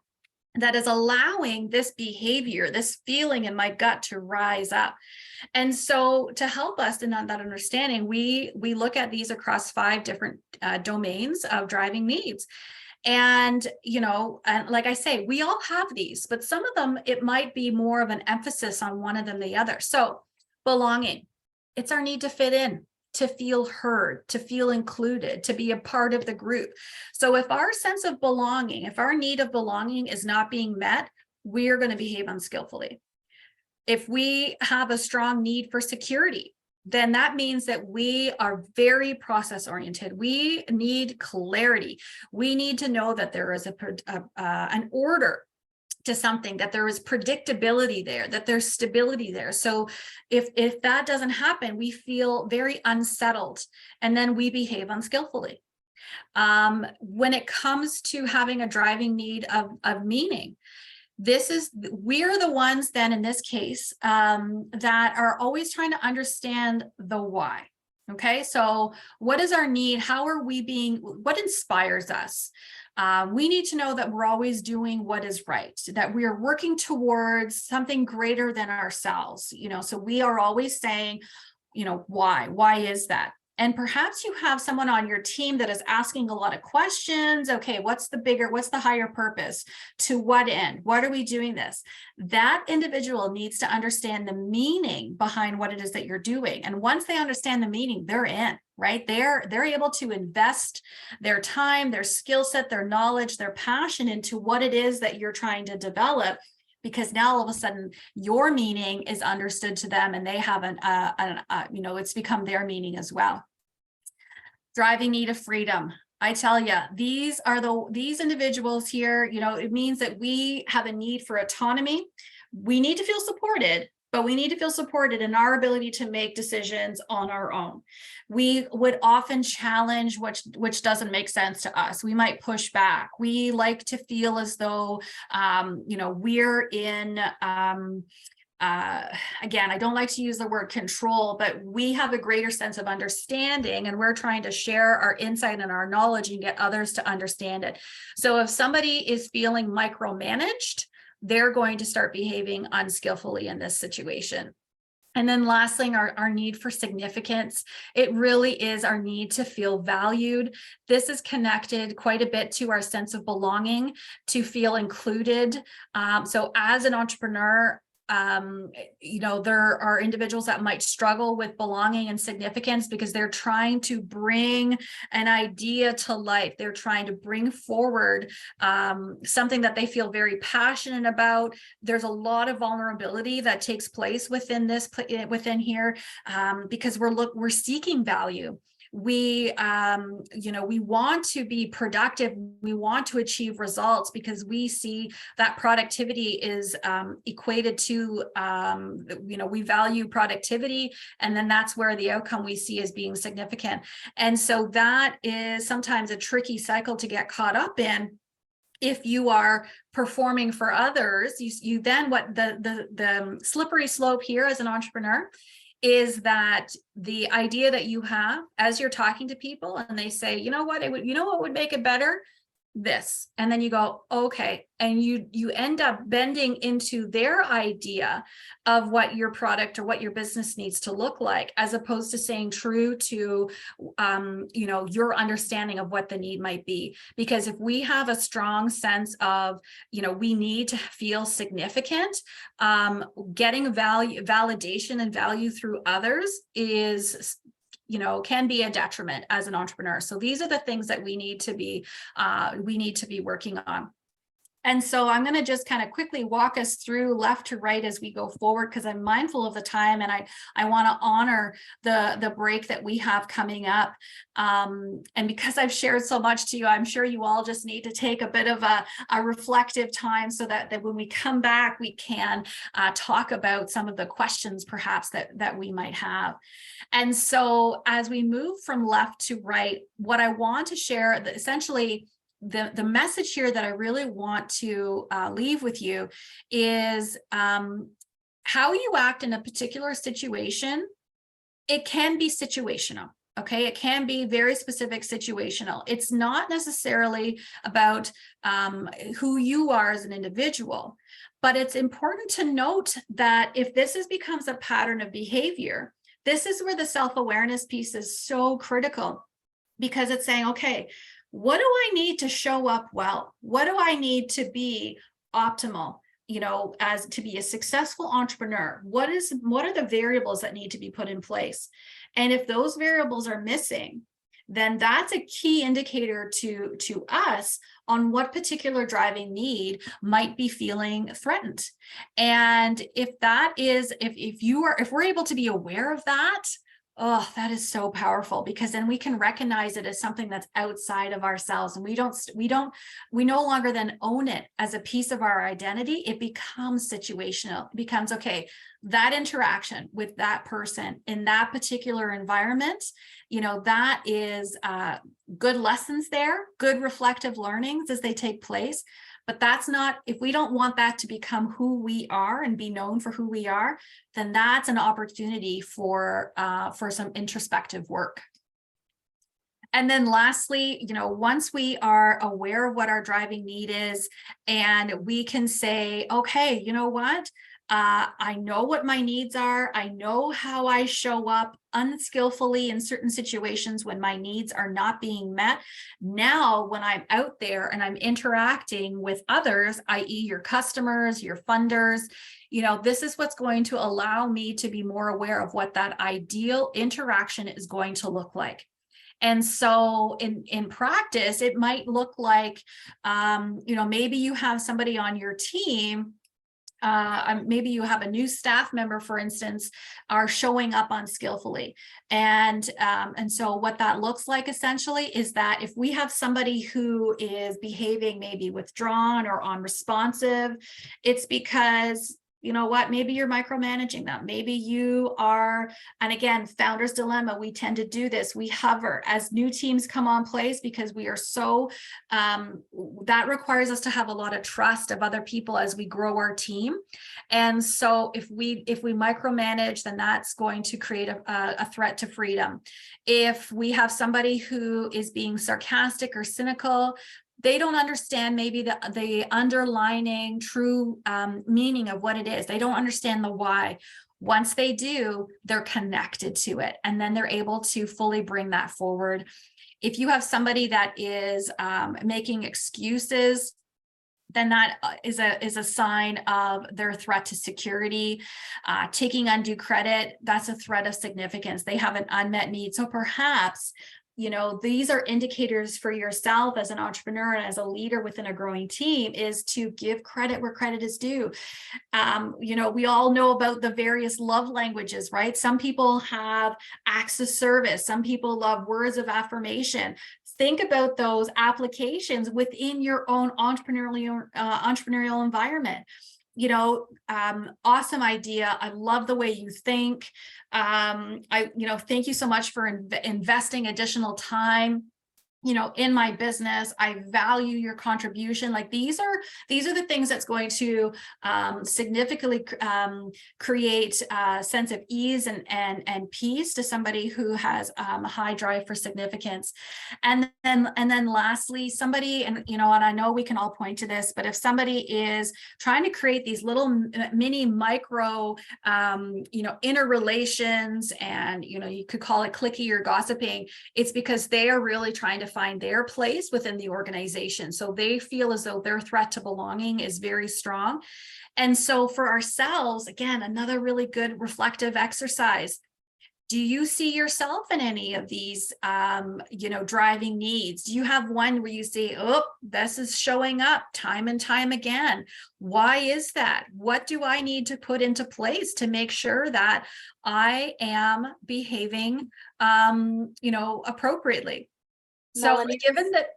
that is allowing this behavior, this feeling in my gut to rise up? And so to help us in that understanding, we look at these across 5 different domains of driving needs. And, and like I say, we all have these, but some of them, it might be more of an emphasis on one of them than the other. So belonging, it's our need to fit in, to feel heard, to feel included, to be a part of the group. So if our sense of belonging, if our need of belonging is not being met, we're going to behave unskillfully. If we have a strong need for security, then that means that we are very process oriented. We need clarity. We need to know that there is an order to something, that there is predictability there, that there's stability there. So if that doesn't happen, we feel very unsettled, and then we behave unskillfully. When it comes to having a driving need of meaning, we're the ones then in this case that are always trying to understand the why. Okay, so what is our need? How are we what inspires us? We need to know that we're always doing what is right, that we are working towards something greater than ourselves. So we are always saying, why is that? And perhaps you have someone on your team that is asking a lot of questions. Okay, what's the higher purpose? To what end? What are we doing this? That individual needs to understand the meaning behind what it is that you're doing. And once they understand the meaning, they're in, right? They're able to invest their time, their skill set, their knowledge, their passion into what it is that you're trying to develop, because now all of a sudden your meaning is understood to them, and they have it's become their meaning as well. Driving need of freedom. I tell you, these individuals here, it means that we have a need for autonomy. We need to feel supported, but we need to feel supported in our ability to make decisions on our own. We would often challenge which doesn't make sense to us. We might push back. We like to feel as though, we're in, again, I don't like to use the word control, but we have a greater sense of understanding, and we're trying to share our insight and our knowledge and get others to understand it. So if somebody is feeling micromanaged, they're going to start behaving unskillfully in this situation. And then lastly, our need for significance. It really is our need to feel valued. This is connected quite a bit to our sense of belonging, to feel included. So as an entrepreneur, there are individuals that might struggle with belonging and significance because they're trying to bring an idea to life. They're trying to bring forward something that they feel very passionate about. There's a lot of vulnerability that takes place within here because we're seeking value. we we want to be productive, we want to achieve results because we see that productivity is equated to we value productivity, and then that's where the outcome we see as being significant. And so that is sometimes a tricky cycle to get caught up in. If you are performing for others, you then, what the slippery slope here as an entrepreneur is that the idea that you have as you're talking to people and they say, what would make it better? This. And then you go, okay. And you end up bending into their idea of what your product or what your business needs to look like, as opposed to staying true to, your understanding of what the need might be. Because if we have a strong sense of, we need to feel significant, getting validation and value through others is can be a detriment as an entrepreneur. So these are the things that we need to be working on. And so I'm going to just kind of quickly walk us through left to right as we go forward, because I'm mindful of the time and I want to honor the break that we have coming up. And because I've shared so much to you, I'm sure you all just need to take a bit of a reflective time so that when we come back, we can talk about some of the questions perhaps that we might have. And so as we move from left to right, what I want to share, essentially, the message here that I really want to leave with you is how you act in a particular situation. It can be situational. Okay, it can be very specific situational. It's not necessarily about who you are as an individual, but it's important to note that if this becomes a pattern of behavior, this is where the self-awareness piece is so critical, because it's saying, okay, what do I need to show up well? What do I need to be optimal, as to be a successful entrepreneur? What are the variables that need to be put in place? And if those variables are missing, then that's a key indicator to us on what particular driving need might be feeling threatened. And if we're able to be aware of that, oh, that is so powerful, because then we can recognize it as something that's outside of ourselves, and we no longer then own it as a piece of our identity. It becomes situational. It becomes, okay, that interaction with that person in that particular environment, that is good lessons there, good reflective learnings as they take place. But that's not, if we don't want that to become who we are and be known for who we are, then that's an opportunity for some introspective work. And then lastly, once we are aware of what our driving need is, and we can say, okay, you know what? I know what my needs are. I know how I show up unskillfully in certain situations when my needs are not being met. Now, when I'm out there and I'm interacting with others, i.e. your customers, your funders, this is what's going to allow me to be more aware of what that ideal interaction is going to look like. And so in practice, it might look like, maybe you have somebody on your team, maybe you have a new staff member, for instance, are showing up unskillfully. And so what that looks like essentially is that if we have somebody who is behaving maybe withdrawn or unresponsive, it's because, maybe you're micromanaging them. Maybe you are, and again, founder's dilemma, we tend to do this. We hover as new teams come on place because we are so, that requires us to have a lot of trust of other people as we grow our team. And so if we micromanage, then that's going to create a threat to freedom. If we have somebody who is being sarcastic or cynical, they don't understand maybe the underlining true meaning of what it is. They don't understand the why. Once they do, they're connected to it, and then they're able to fully bring that forward. If you have somebody that is making excuses, then that is a sign of their threat to security. Taking undue credit, that's a threat of significance. They have an unmet need. So perhaps these are indicators for yourself as an entrepreneur and as a leader within a growing team, is to give credit where credit is due. We all know about the various love languages, right? Some people have acts of service. Some people love words of affirmation. Think about those applications within your own entrepreneurial environment. Awesome idea. I love the way you think. Thank you so much for investing additional time in my business. I value your contribution. Like these are the things that's going to significantly create a sense of ease and peace to somebody who has a high drive for significance. And then lastly, somebody, and I know we can all point to this, but if somebody is trying to create these little mini micro interrelations, and you could call it cliquey or gossiping, it's because they are really trying to find their place within the organization. So they feel as though their threat to belonging is very strong. And so for ourselves, again, another really good reflective exercise. Do you see yourself in any of these, driving needs? Do you have one where you say, oh, this is showing up time and time again? Why is that? What do I need to put into place to make sure that I am behaving, appropriately? Melanie, So given that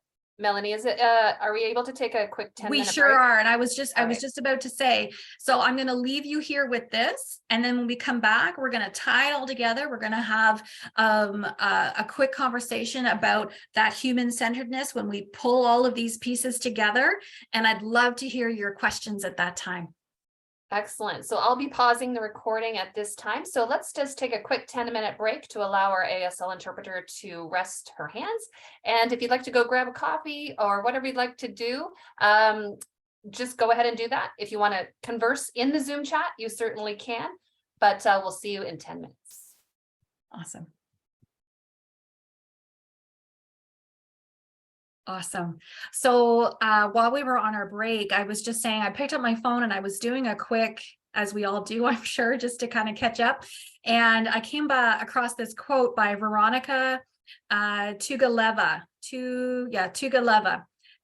Melanie, are we able to take a quick 10-minute we break? sure are. And I was just All right. about to say, so I'm going to leave you here with this. And then when we come back, we're going to tie it all together. We're going to have a quick conversation about that human-centeredness when we pull all of these pieces together. And I'd love to hear your questions at that time. Excellent. So I'll be pausing the recording at this time. So let's just take a quick 10-minute break to allow our ASL interpreter to rest her hands. And if you'd like to go grab a coffee or whatever you'd like to do, just go ahead and do that. If you want to converse in the Zoom chat, you certainly can, but we'll see you in 10 minutes. Awesome. Awesome. So while we were on our break, I was just saying, I picked up my phone and I was doing a quick, as we all do, I'm sure, just to kind of catch up. And I came across this quote by Veronica Tugaleva.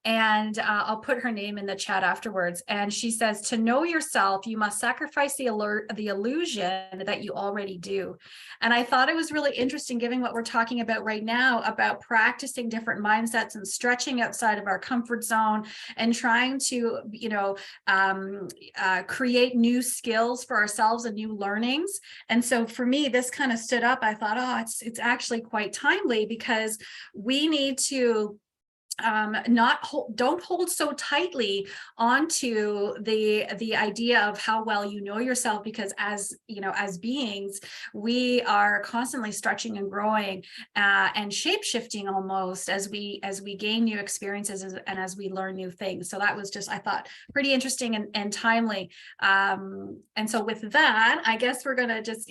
And I'll put her name in the chat afterwards. And she says, to know yourself, you must sacrifice the illusion that you already do. And I thought it was really interesting, given what we're talking about right now, about practicing different mindsets and stretching outside of our comfort zone and trying to, create new skills for ourselves and new learnings. And so for me, this kind of stood up. I thought, oh, it's actually quite timely, because we need to don't hold so tightly onto the idea of how well you know yourself, because as beings, we are constantly stretching and growing and shape-shifting almost as we gain new experiences and as we learn new things. So that was just, I thought, pretty interesting and timely. And so with that, I guess we're going to just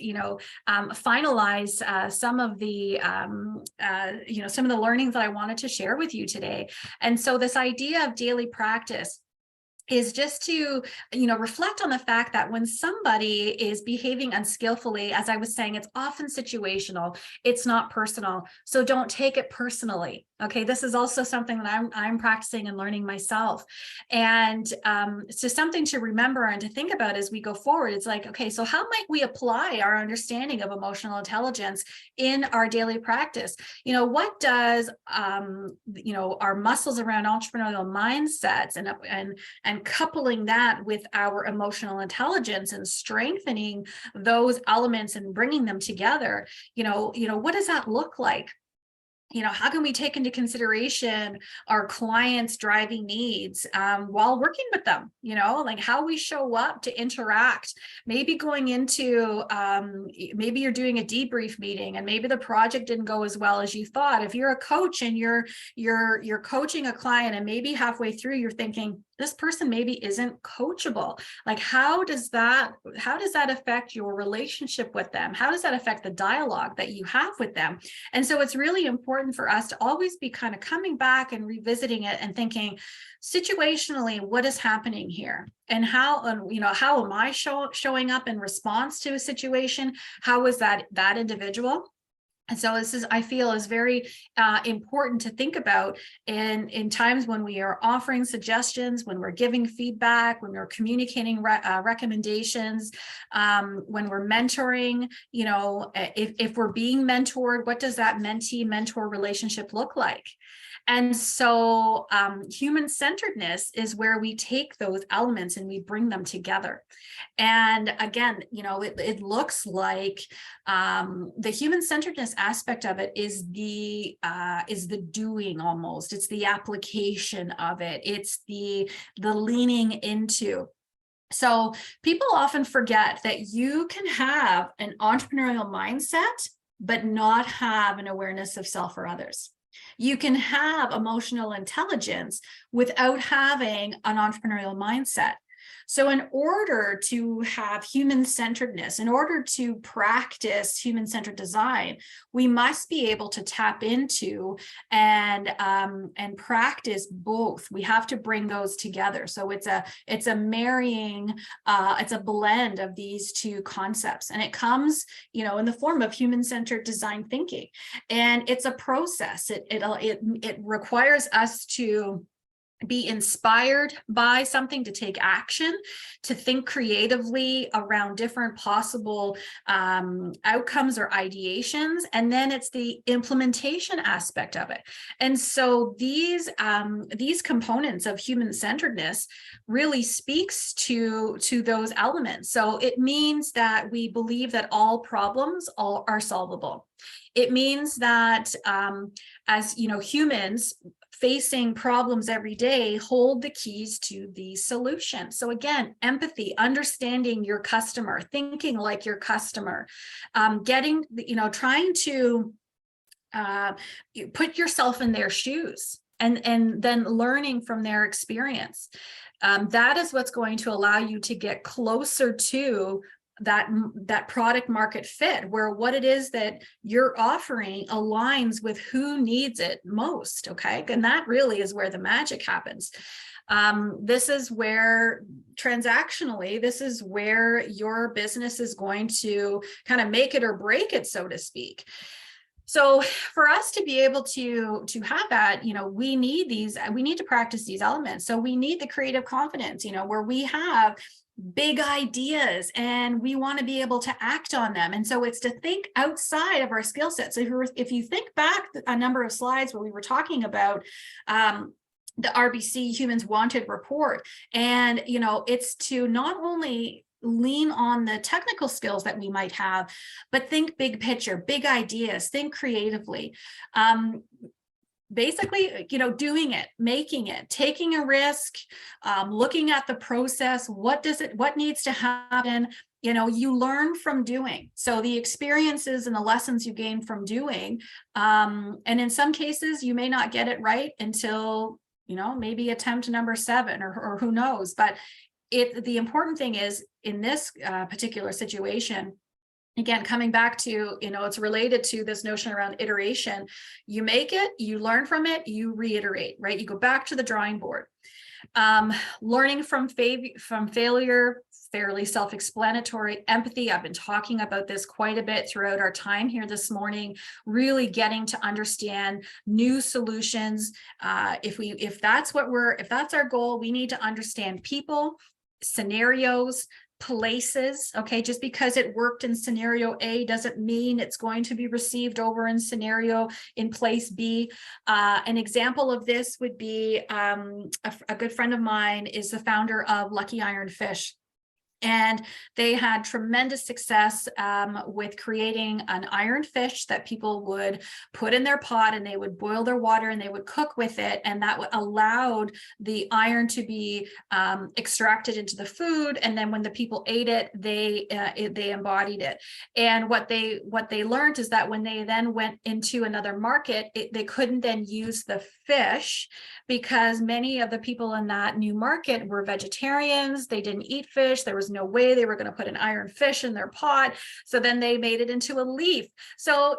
finalize some of the some of the learnings that I wanted to share with you today. And so this idea of daily practice is just to, reflect on the fact that when somebody is behaving unskillfully, as I was saying, it's often situational, it's not personal. So don't take it personally. Okay, this is also something that I'm practicing and learning myself. And it's just something to remember and to think about as we go forward. It's like, okay, so how might we apply our understanding of emotional intelligence in our daily practice? What does, our muscles around entrepreneurial mindsets and coupling that with our emotional intelligence and strengthening those elements and bringing them together, what does that look like? How can we take into consideration our clients' driving needs while working with them? Like how we show up to interact, maybe going into, maybe you're doing a debrief meeting and maybe the project didn't go as well as you thought. If you're a coach and you're coaching a client and maybe halfway through you're thinking, this person maybe isn't coachable. Like, how does that affect your relationship with them? How does that affect the dialogue that you have with them? And so it's really important for us to always be kind of coming back and revisiting it and thinking situationally, what is happening here? And how am I showing up in response to a situation? How is that individual? And so this is, I feel, is very important to think about in times when we are offering suggestions, when we're giving feedback, when we're communicating recommendations, when we're mentoring. You know, if we're being mentored, what does that mentee-mentor relationship look like? And so human-centeredness is where we take those elements and we bring them together. And again, you know, it looks like the human-centeredness aspect of it is the doing almost. It's the application of it. It's the leaning into. So people often forget that you can have an entrepreneurial mindset, but not have an awareness of self or others. You can have emotional intelligence without having an entrepreneurial mindset. So in order to have human-centeredness, in order to practice human-centered design, we must be able to tap into and practice both. We have to bring those together. So it's a marrying, it's a blend of these two concepts, and it comes, you know, in the form of human-centered design thinking. And it's a process. It requires us to be inspired by something, to take action, to think creatively around different possible outcomes or ideations, and then it's the implementation aspect of it. And so these components of human-centeredness really speaks to those elements. So it means that we believe that all problems are solvable. It means that as you know, humans facing problems every day hold the keys to the solution. So again, empathy, understanding your customer, thinking like your customer, getting, you know, trying to put yourself in their shoes, and then learning from their experience. That is what's going to allow you to get closer to that product market fit, where what it is that you're offering aligns with who needs it most. Okay, and that really is where the magic happens. This is where transactionally, this is where your business is going to kind of make it or break it, so to speak. So for us to be able to have that, you know, we need to practice these elements. So we need the creative confidence, you know, where we have big ideas and we want to be able to act on them. And so it's to think outside of our skill set. So if you think back a number of slides where we were talking about the RBC Humans Wanted report, and, you know, it's to not only lean on the technical skills that we might have, but think big picture, big ideas, think creatively. Basically, you know, doing it, making it, taking a risk, looking at the process. What needs to happen? You know, you learn from doing. So the experiences and the lessons you gain from doing, and in some cases, you may not get it right until, you know, maybe attempt number 7 or who knows. But the important thing is, in this particular situation, again, coming back to, you know, it's related to this notion around iteration. You make it, you learn from it, you reiterate, right? You go back to the drawing board. Learning from failure, fairly self-explanatory. Empathy, I've been talking about this quite a bit throughout our time here this morning, really getting to understand new solutions. If that's our goal, we need to understand people, scenarios, places. Okay, just because it worked in scenario A doesn't mean it's going to be received over in place B. An example of this would be a good friend of mine is the founder of Lucky Iron Fish. And they had tremendous success with creating an iron fish that people would put in their pot, and they would boil their water and they would cook with it. And that allowed the iron to be extracted into the food. And then when the people ate it, they embodied it. And what they learned is that when they then went into another market, they couldn't then use the fish, because many of the people in that new market were vegetarians. They didn't eat fish. There was no way they were going to put an iron fish in their pot. So then they made it into a leaf. So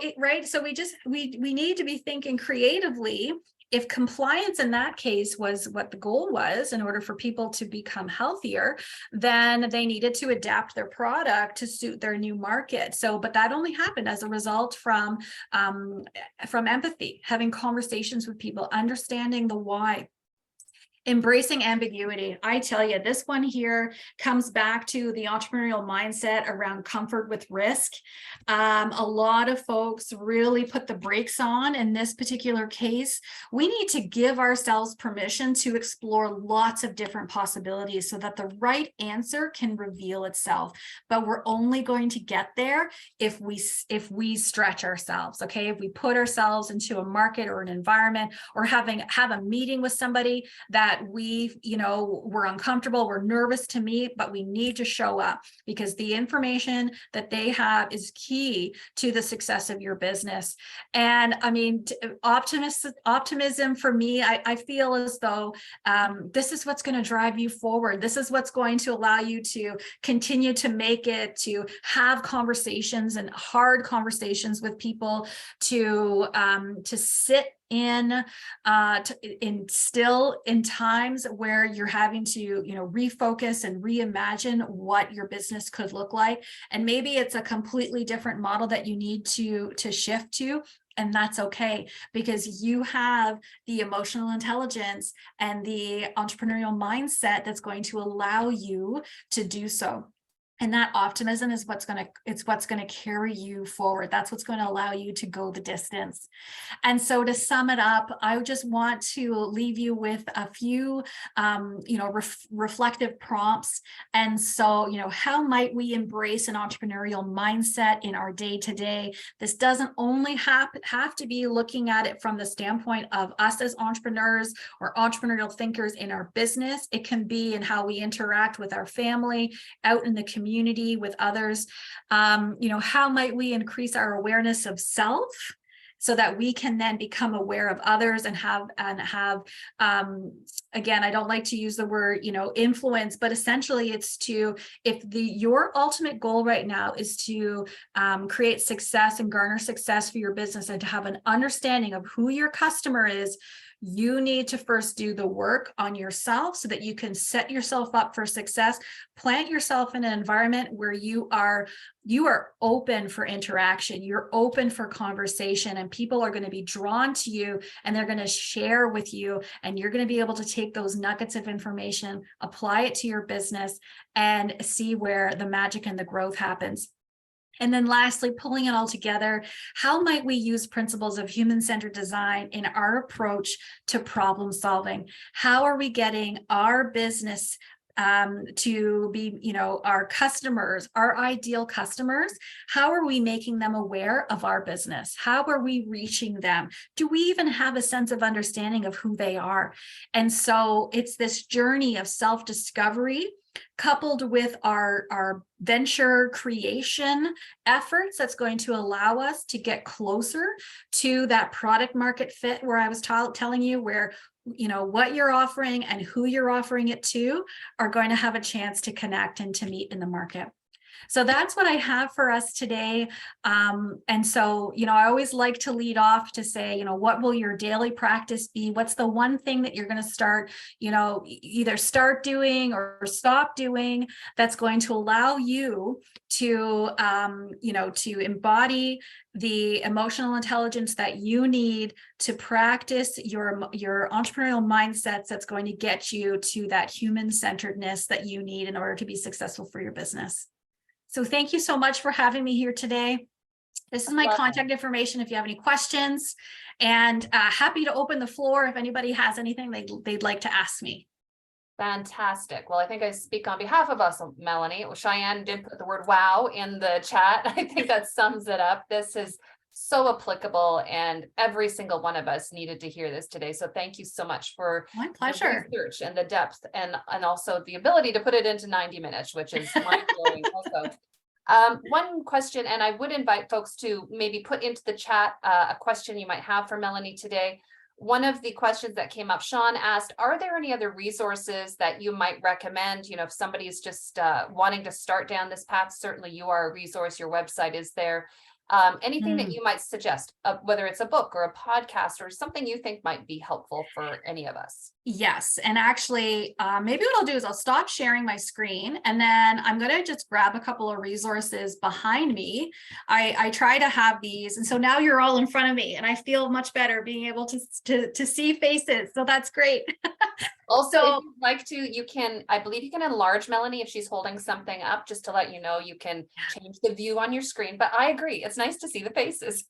we need to be thinking creatively If compliance in that case was what the goal was in order for people to become healthier, then they needed to adapt their product to suit their new market. So, but that only happened as a result from empathy, having conversations with people, understanding the why. Embracing ambiguity. I tell you, this one here comes back to the entrepreneurial mindset around comfort with risk. A lot of folks really put the brakes on in this particular case. We need to give ourselves permission to explore lots of different possibilities so that the right answer can reveal itself. But we're only going to get there if we stretch ourselves. Okay, if we put ourselves into a market or an environment, or have a meeting with somebody that we're uncomfortable, we're nervous to meet, but we need to show up, because the information that they have is key to the success of your business. And I mean, optimism for me, I feel as though this is what's going to drive you forward. This is what's going to allow you to continue to make it, to have conversations and hard conversations with people, to sit in still in times where you're having to refocus and reimagine what your business could look like. And maybe it's a completely different model that you need to shift to, and that's okay, because you have the emotional intelligence and the entrepreneurial mindset that's going to allow you to do so. And that optimism is what's going to carry you forward. That's what's going to allow you to go the distance. And so to sum it up, I just want to leave you with a few, reflective prompts. And so, how might we embrace an entrepreneurial mindset in our day-to-day? This doesn't only have to be looking at it from the standpoint of us as entrepreneurs or entrepreneurial thinkers in our business. It can be in how we interact with our family, out in the community with others. How might we increase our awareness of self so that we can then become aware of others and have again, I don't like to use the word influence, but essentially it's your ultimate goal right now is to create success and garner success for your business, and to have an understanding of who your customer is. You need to first do the work on yourself so that you can set yourself up for success. Plant yourself in an environment where you are open for interaction, you're open for conversation, and people are going to be drawn to you, and they're going to share with you, and you're going to be able to take those nuggets of information, apply it to your business, and see where the magic and the growth happens. And then lastly, pulling it all together, how might we use principles of human-centered design in our approach to problem solving? How are we getting our business to be, our customers, our ideal customers? How are we making them aware of our business? How are we reaching them? Do we even have a sense of understanding of who they are? And so it's this journey of self-discovery coupled with our venture creation efforts that's going to allow us to get closer to that product market fit, where I was telling you, where what you're offering and who you're offering it to are going to have a chance to connect and to meet in the market. So that's what I have for us today. And so, I always like to lead off to say, what will your daily practice be? What's the one thing that you're going to start, either start doing or stop doing, that's going to allow you to, to embody the emotional intelligence that you need to practice your entrepreneurial mindsets, that's going to get you to that human-centeredness that you need in order to be successful for your business. So thank you so much for having me here today. This is my contact information if you have any questions, and happy to open the floor if anybody has anything they'd like to ask me. Fantastic. Well, I think I speak on behalf of us, Melanie. Cheyenne did put the word wow in the chat. I think that sums it up. This is so applicable, and every single one of us needed to hear this today. So thank you so much for my pleasure. The research and the depth, and also the ability to put it into 90 minutes, which is mind-blowing also. One question, and I would invite folks to maybe put into the chat a question you might have for Melanie today. One of the questions that came up, Sean asked, are there any other resources that you might recommend? If somebody is just wanting to start down this path, certainly you are a resource, your website is there. Anything that you might suggest, whether it's a book or a podcast or something you think might be helpful for any of us. Yes. And actually, maybe what I'll do is I'll stop sharing my screen and then I'm going to just grab a couple of resources behind me. I try to have these. And so now you're all in front of me and I feel much better being able to see faces. So that's great. Also, if you'd like to, you can, I believe you can enlarge Melanie if she's holding something up, just to let you know, you can change the view on your screen. But I agree, it's nice to see the faces.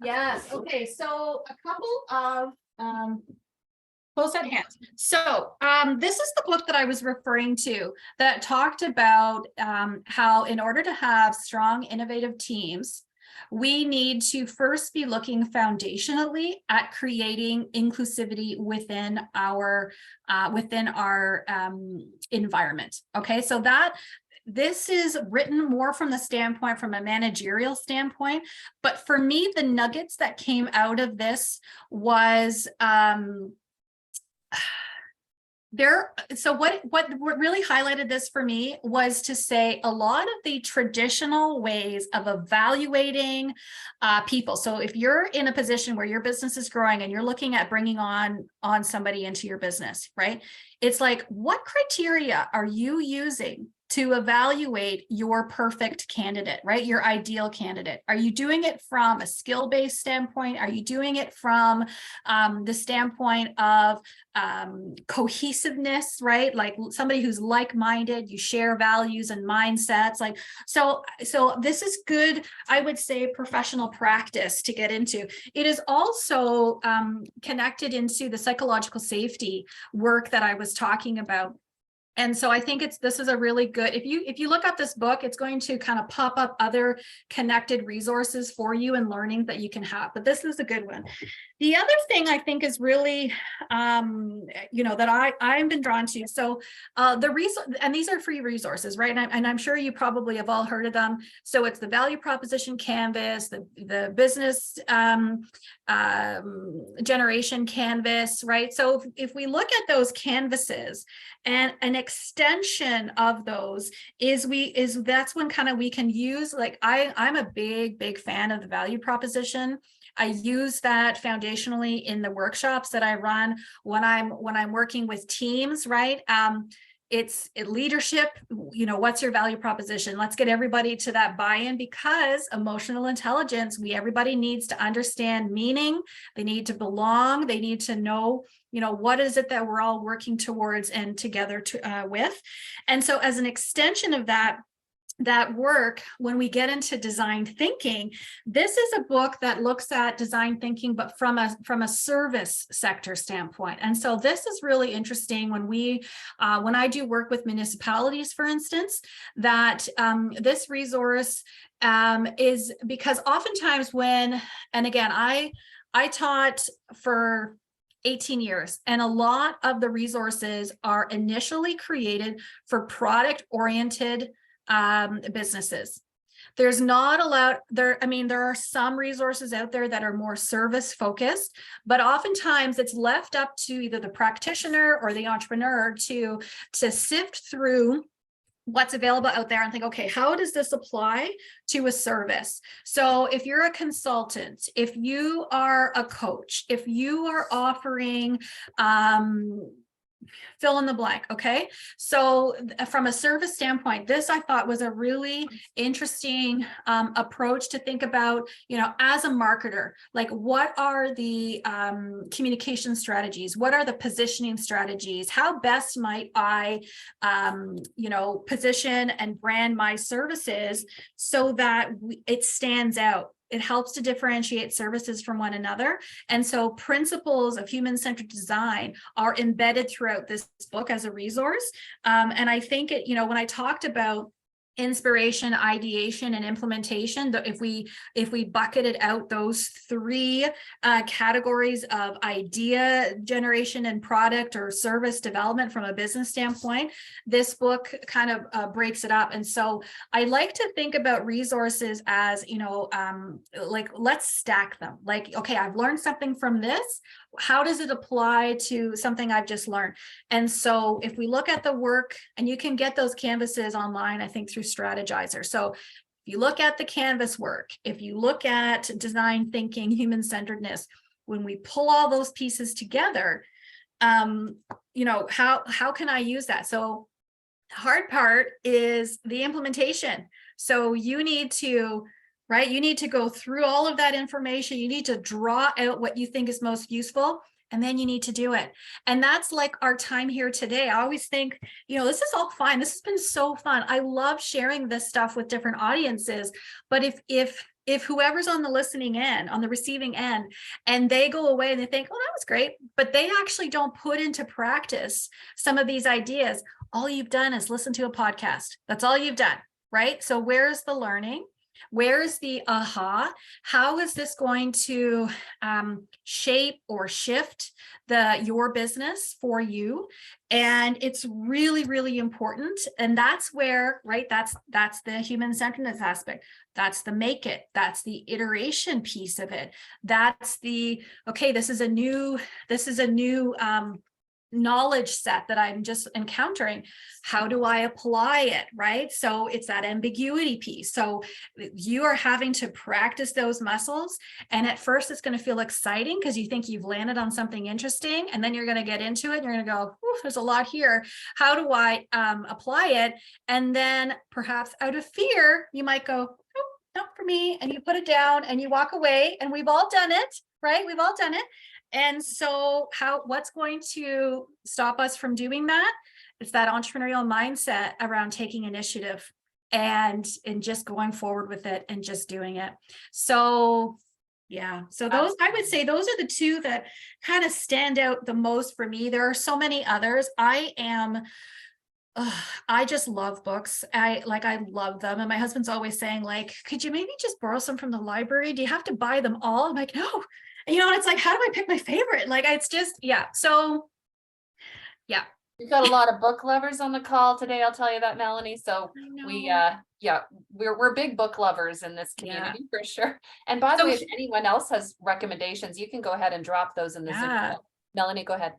Yes. Okay. So a couple of close at hand. So this is the book that I was referring to that talked about how in order to have strong, innovative teams, we need to first be looking foundationally at creating inclusivity within our environment. Okay, so that this is written more from the standpoint, from a managerial standpoint, but for me, the nuggets that came out of this was so what really highlighted this for me was to say a lot of the traditional ways of evaluating people. So if you're in a position where your business is growing and you're looking at bringing on somebody into your business, right? It's like, what criteria are you using to evaluate your perfect candidate, right? Your ideal candidate. Are you doing it from a skill-based standpoint? Are you doing it from the standpoint of cohesiveness, right? Like somebody who's like-minded, you share values and mindsets. Like, so this is good, I would say, professional practice to get into. It is also connected into the psychological safety work that I was talking about. And so I think this is a really good, if you look up this book, it's going to kind of pop up other connected resources for you and learning that you can have, but this is a good one. The other thing I think is really, that I've been drawn to. So the resource, and these are free resources, right? And I'm sure you probably have all heard of them. So it's the value proposition canvas, the business generation canvas, right? So if we look at those canvases, and an extension of those that's when kind of we can use, like I'm a big fan of the value proposition. I use that foundationally in the workshops that I run when I'm working with teams, right? It's leadership, what's your value proposition? Let's get everybody to that buy-in, because emotional intelligence, everybody needs to understand meaning. They need to belong. They need to know, what is it that we're all working towards and together with. And so as an extension of that work, when we get into design thinking, this is a book that looks at design thinking, but from a service sector standpoint. And so this is really interesting when I do work with municipalities, for instance, that this resource is, because oftentimes and again, I taught for 18 years, and a lot of the resources are initially created for product-oriented businesses. There's not allowed there. I mean, there are some resources out there that are more service focused, but oftentimes it's left up to either the practitioner or the entrepreneur to sift through what's available out there and think, okay, how does this apply to a service? So if you're a consultant, if you are a coach, if you are offering fill in the blank. Okay. So from a service standpoint, this I thought was a really interesting approach to think about, as a marketer, like what are the communication strategies? What are the positioning strategies? How best might I, position and brand my services so that it stands out? It helps to differentiate services from one another. And so principles of human-centered design are embedded throughout this book as a resource. And I think when I talked about inspiration, ideation, and implementation, if we bucketed out those three categories of idea generation and product or service development from a business standpoint, this book kind of breaks it up. And so I like to think about resources as, like, let's stack them. Like, okay, I've learned something from this. How does it apply to something I've just learned? And so if we look at the work, and you can get those canvases online, I think through Strategizer. So If you look at the canvas work, if you look at design thinking, human-centeredness, when we pull all those pieces together, how can I use that? So the hard part is the implementation. So you need to, right? You need to go through all of that information. You need to draw out what you think is most useful, and then you need to do it. And that's like our time here today. I always think, this is all fine. This has been so fun. I love sharing this stuff with different audiences. But if whoever's on the listening end, on the receiving end, and they go away and they think, oh, that was great, but they actually don't put into practice some of these ideas, all you've done is listen to a podcast. That's all you've done, right? So where's the learning? Where's the aha? How is this going to shape or shift your business for you? And it's really, really important. And that's where, right, that's the human-centeredness aspect. That's the make it. That's the iteration piece of it. That's the, okay, this is a new knowledge set that I'm just encountering. How do I apply it? Right. So it's that ambiguity piece. So you are having to practice those muscles. And at first it's going to feel exciting because you think you've landed on something interesting. And then you're going to get into it. And you're going to go, there's a lot here. How do I apply it? And then perhaps out of fear, you might go, oh, not for me. And you put it down and you walk away. And we've all done it. Right. We've all done it. And so what's going to stop us from doing that? It's that entrepreneurial mindset around taking initiative and just going forward with it and just doing it. So yeah, so I would say those are the two that kind of stand out the most for me. There are so many others. I just love books. I love them. And my husband's always saying, like, could you maybe just borrow some from the library? Do you have to buy them all? I'm like, no. And it's like, how do I pick my favorite? Like, it's just, yeah. So, yeah. We've got a lot of book lovers on the call today. I'll tell you that, Melanie. So we're big book lovers in this community for sure. And by the way, if anyone else has recommendations, you can go ahead and drop those in the Zoom chat. Melanie, go ahead.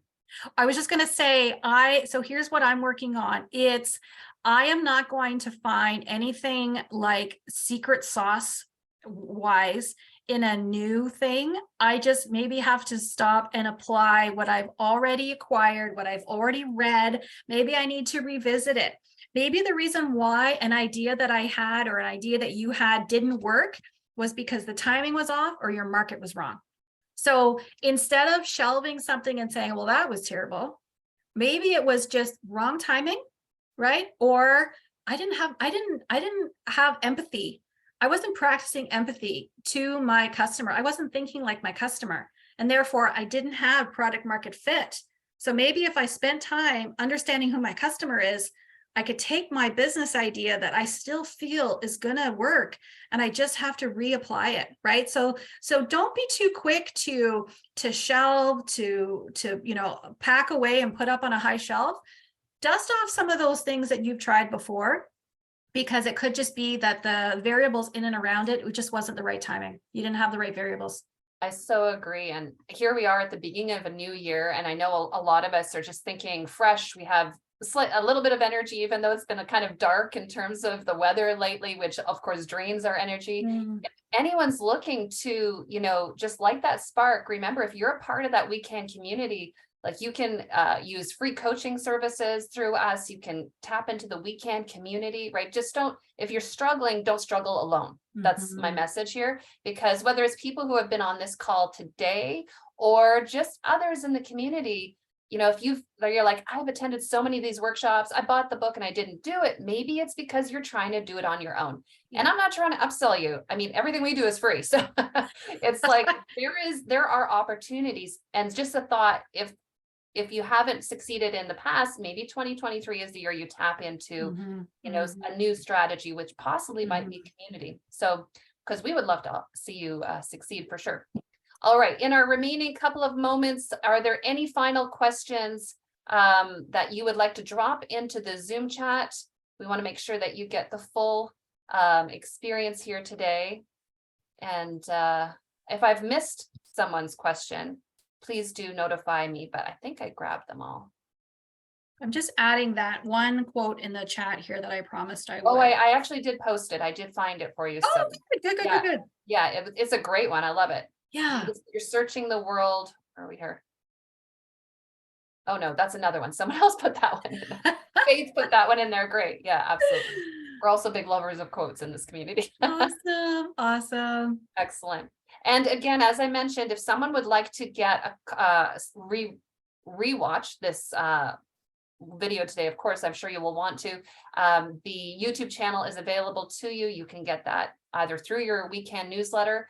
I was just going to say, so here's what I'm working on. I am not going to find anything like secret sauce wise in a new thing. I just maybe have to stop and apply what I've already acquired, what I've already read. Maybe I need to revisit it. Maybe the reason why an idea that I had or an idea that you had didn't work was because the timing was off or your market was wrong. So instead of shelving something and saying, well, that was terrible, maybe it was just wrong timing, right? Or I didn't have empathy. I wasn't practicing empathy to my customer. I wasn't thinking like my customer, and therefore I didn't have product market fit. So maybe if I spent time understanding who my customer is, I could take my business idea that I still feel is going to work, and I just have to reapply it, right? So don't be too quick to shelve, to pack away and put up on a high shelf. Dust off some of those things that you've tried before, because it could just be that the variables in and around it just wasn't the right timing. You didn't have the right variables. I so agree. And here we are at the beginning of a new year. And I know a lot of us are just thinking fresh. We have a little bit of energy, even though it's been a kind of dark in terms of the weather lately, which of course drains our energy. If anyone's looking to, just like that spark, remember, if you're a part of that weekend community, like you can use free coaching services through us. You can tap into the weekend community, right? Just if you're struggling, don't struggle alone. That's my message here, because whether it's people who have been on this call today or just others in the community, if you're like, I've attended so many of these workshops, I bought the book and I didn't do it. Maybe it's because you're trying to do it on your own. And I'm not trying to upsell you. I mean, everything we do is free. So it's like, there are opportunities. And just a thought, if you haven't succeeded in the past, maybe 2023 is the year you tap into, a new strategy, which possibly might be community. So, because we would love to see you succeed for sure. All right, in our remaining couple of moments, are there any final questions that you would like to drop into the Zoom chat? We want to make sure that you get the full experience here today. And if I've missed someone's question, please do notify me, but I think I grabbed them all. I'm just adding that one quote in the chat here that I promised I Oh, would. I actually did post it. I did find it for you. So Oh, good, good, yeah, good, good. yeah, it's a great one. I love it. Yeah. You're searching the world. Where are we here? Oh no, that's another one. Someone else put that one in there. Faith put that one in there. Great. Yeah, absolutely. We're also big lovers of quotes in this community. Awesome, awesome. Excellent. And again, as I mentioned, if someone would like to get a rewatch this video today, of course, I'm sure you will want to. The YouTube channel is available to you. You can get that either through your weekend newsletter,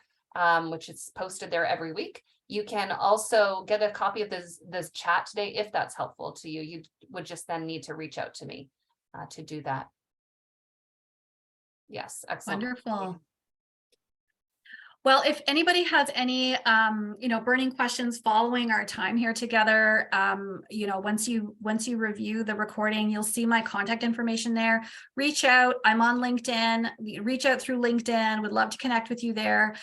which is posted there every week. You can also get a copy of this chat today if that's helpful to you. You would just then need to reach out to me to do that. Yes, excellent. Wonderful. Well, if anybody has any, burning questions following our time here together, once you review the recording, you'll see my contact information there. Reach out. I'm on LinkedIn. Reach out through LinkedIn. Would love to connect with you there.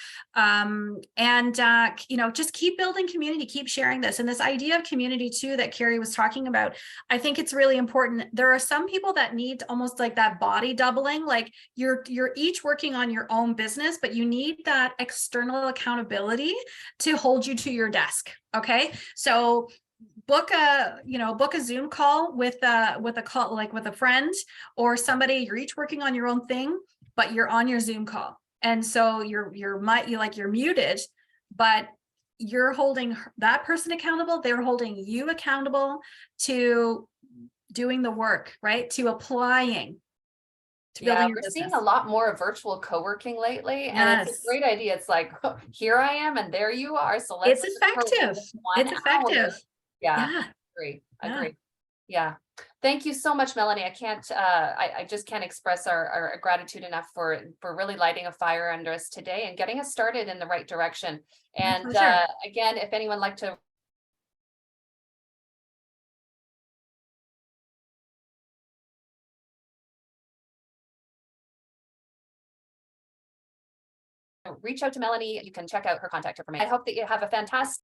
Just keep building community. Keep sharing this. And this idea of community too that Carrie was talking about, I think it's really important. There are some people that need almost like that body doubling, like you're each working on your own business, but you need that external accountability to hold you to your desk. Okay. So book a Zoom call with a friend or somebody. You're each working on your own thing, but you're on your Zoom call. And so you're muted, but you're holding that person accountable. They're holding you accountable to doing the work, right? To applying. Yeah, we're seeing a lot more virtual co-working lately, and it's a great idea. It's like, here I am, and there you are. So let's it's effective. It's effective. Yeah, agree. Yeah. Thank you so much, Melanie. I can't, I just can't express our gratitude enough for really lighting a fire under us today and getting us started in the right direction. And again, if anyone would like to reach out to Melanie, you can check out her contact information. I hope that you have a fantastic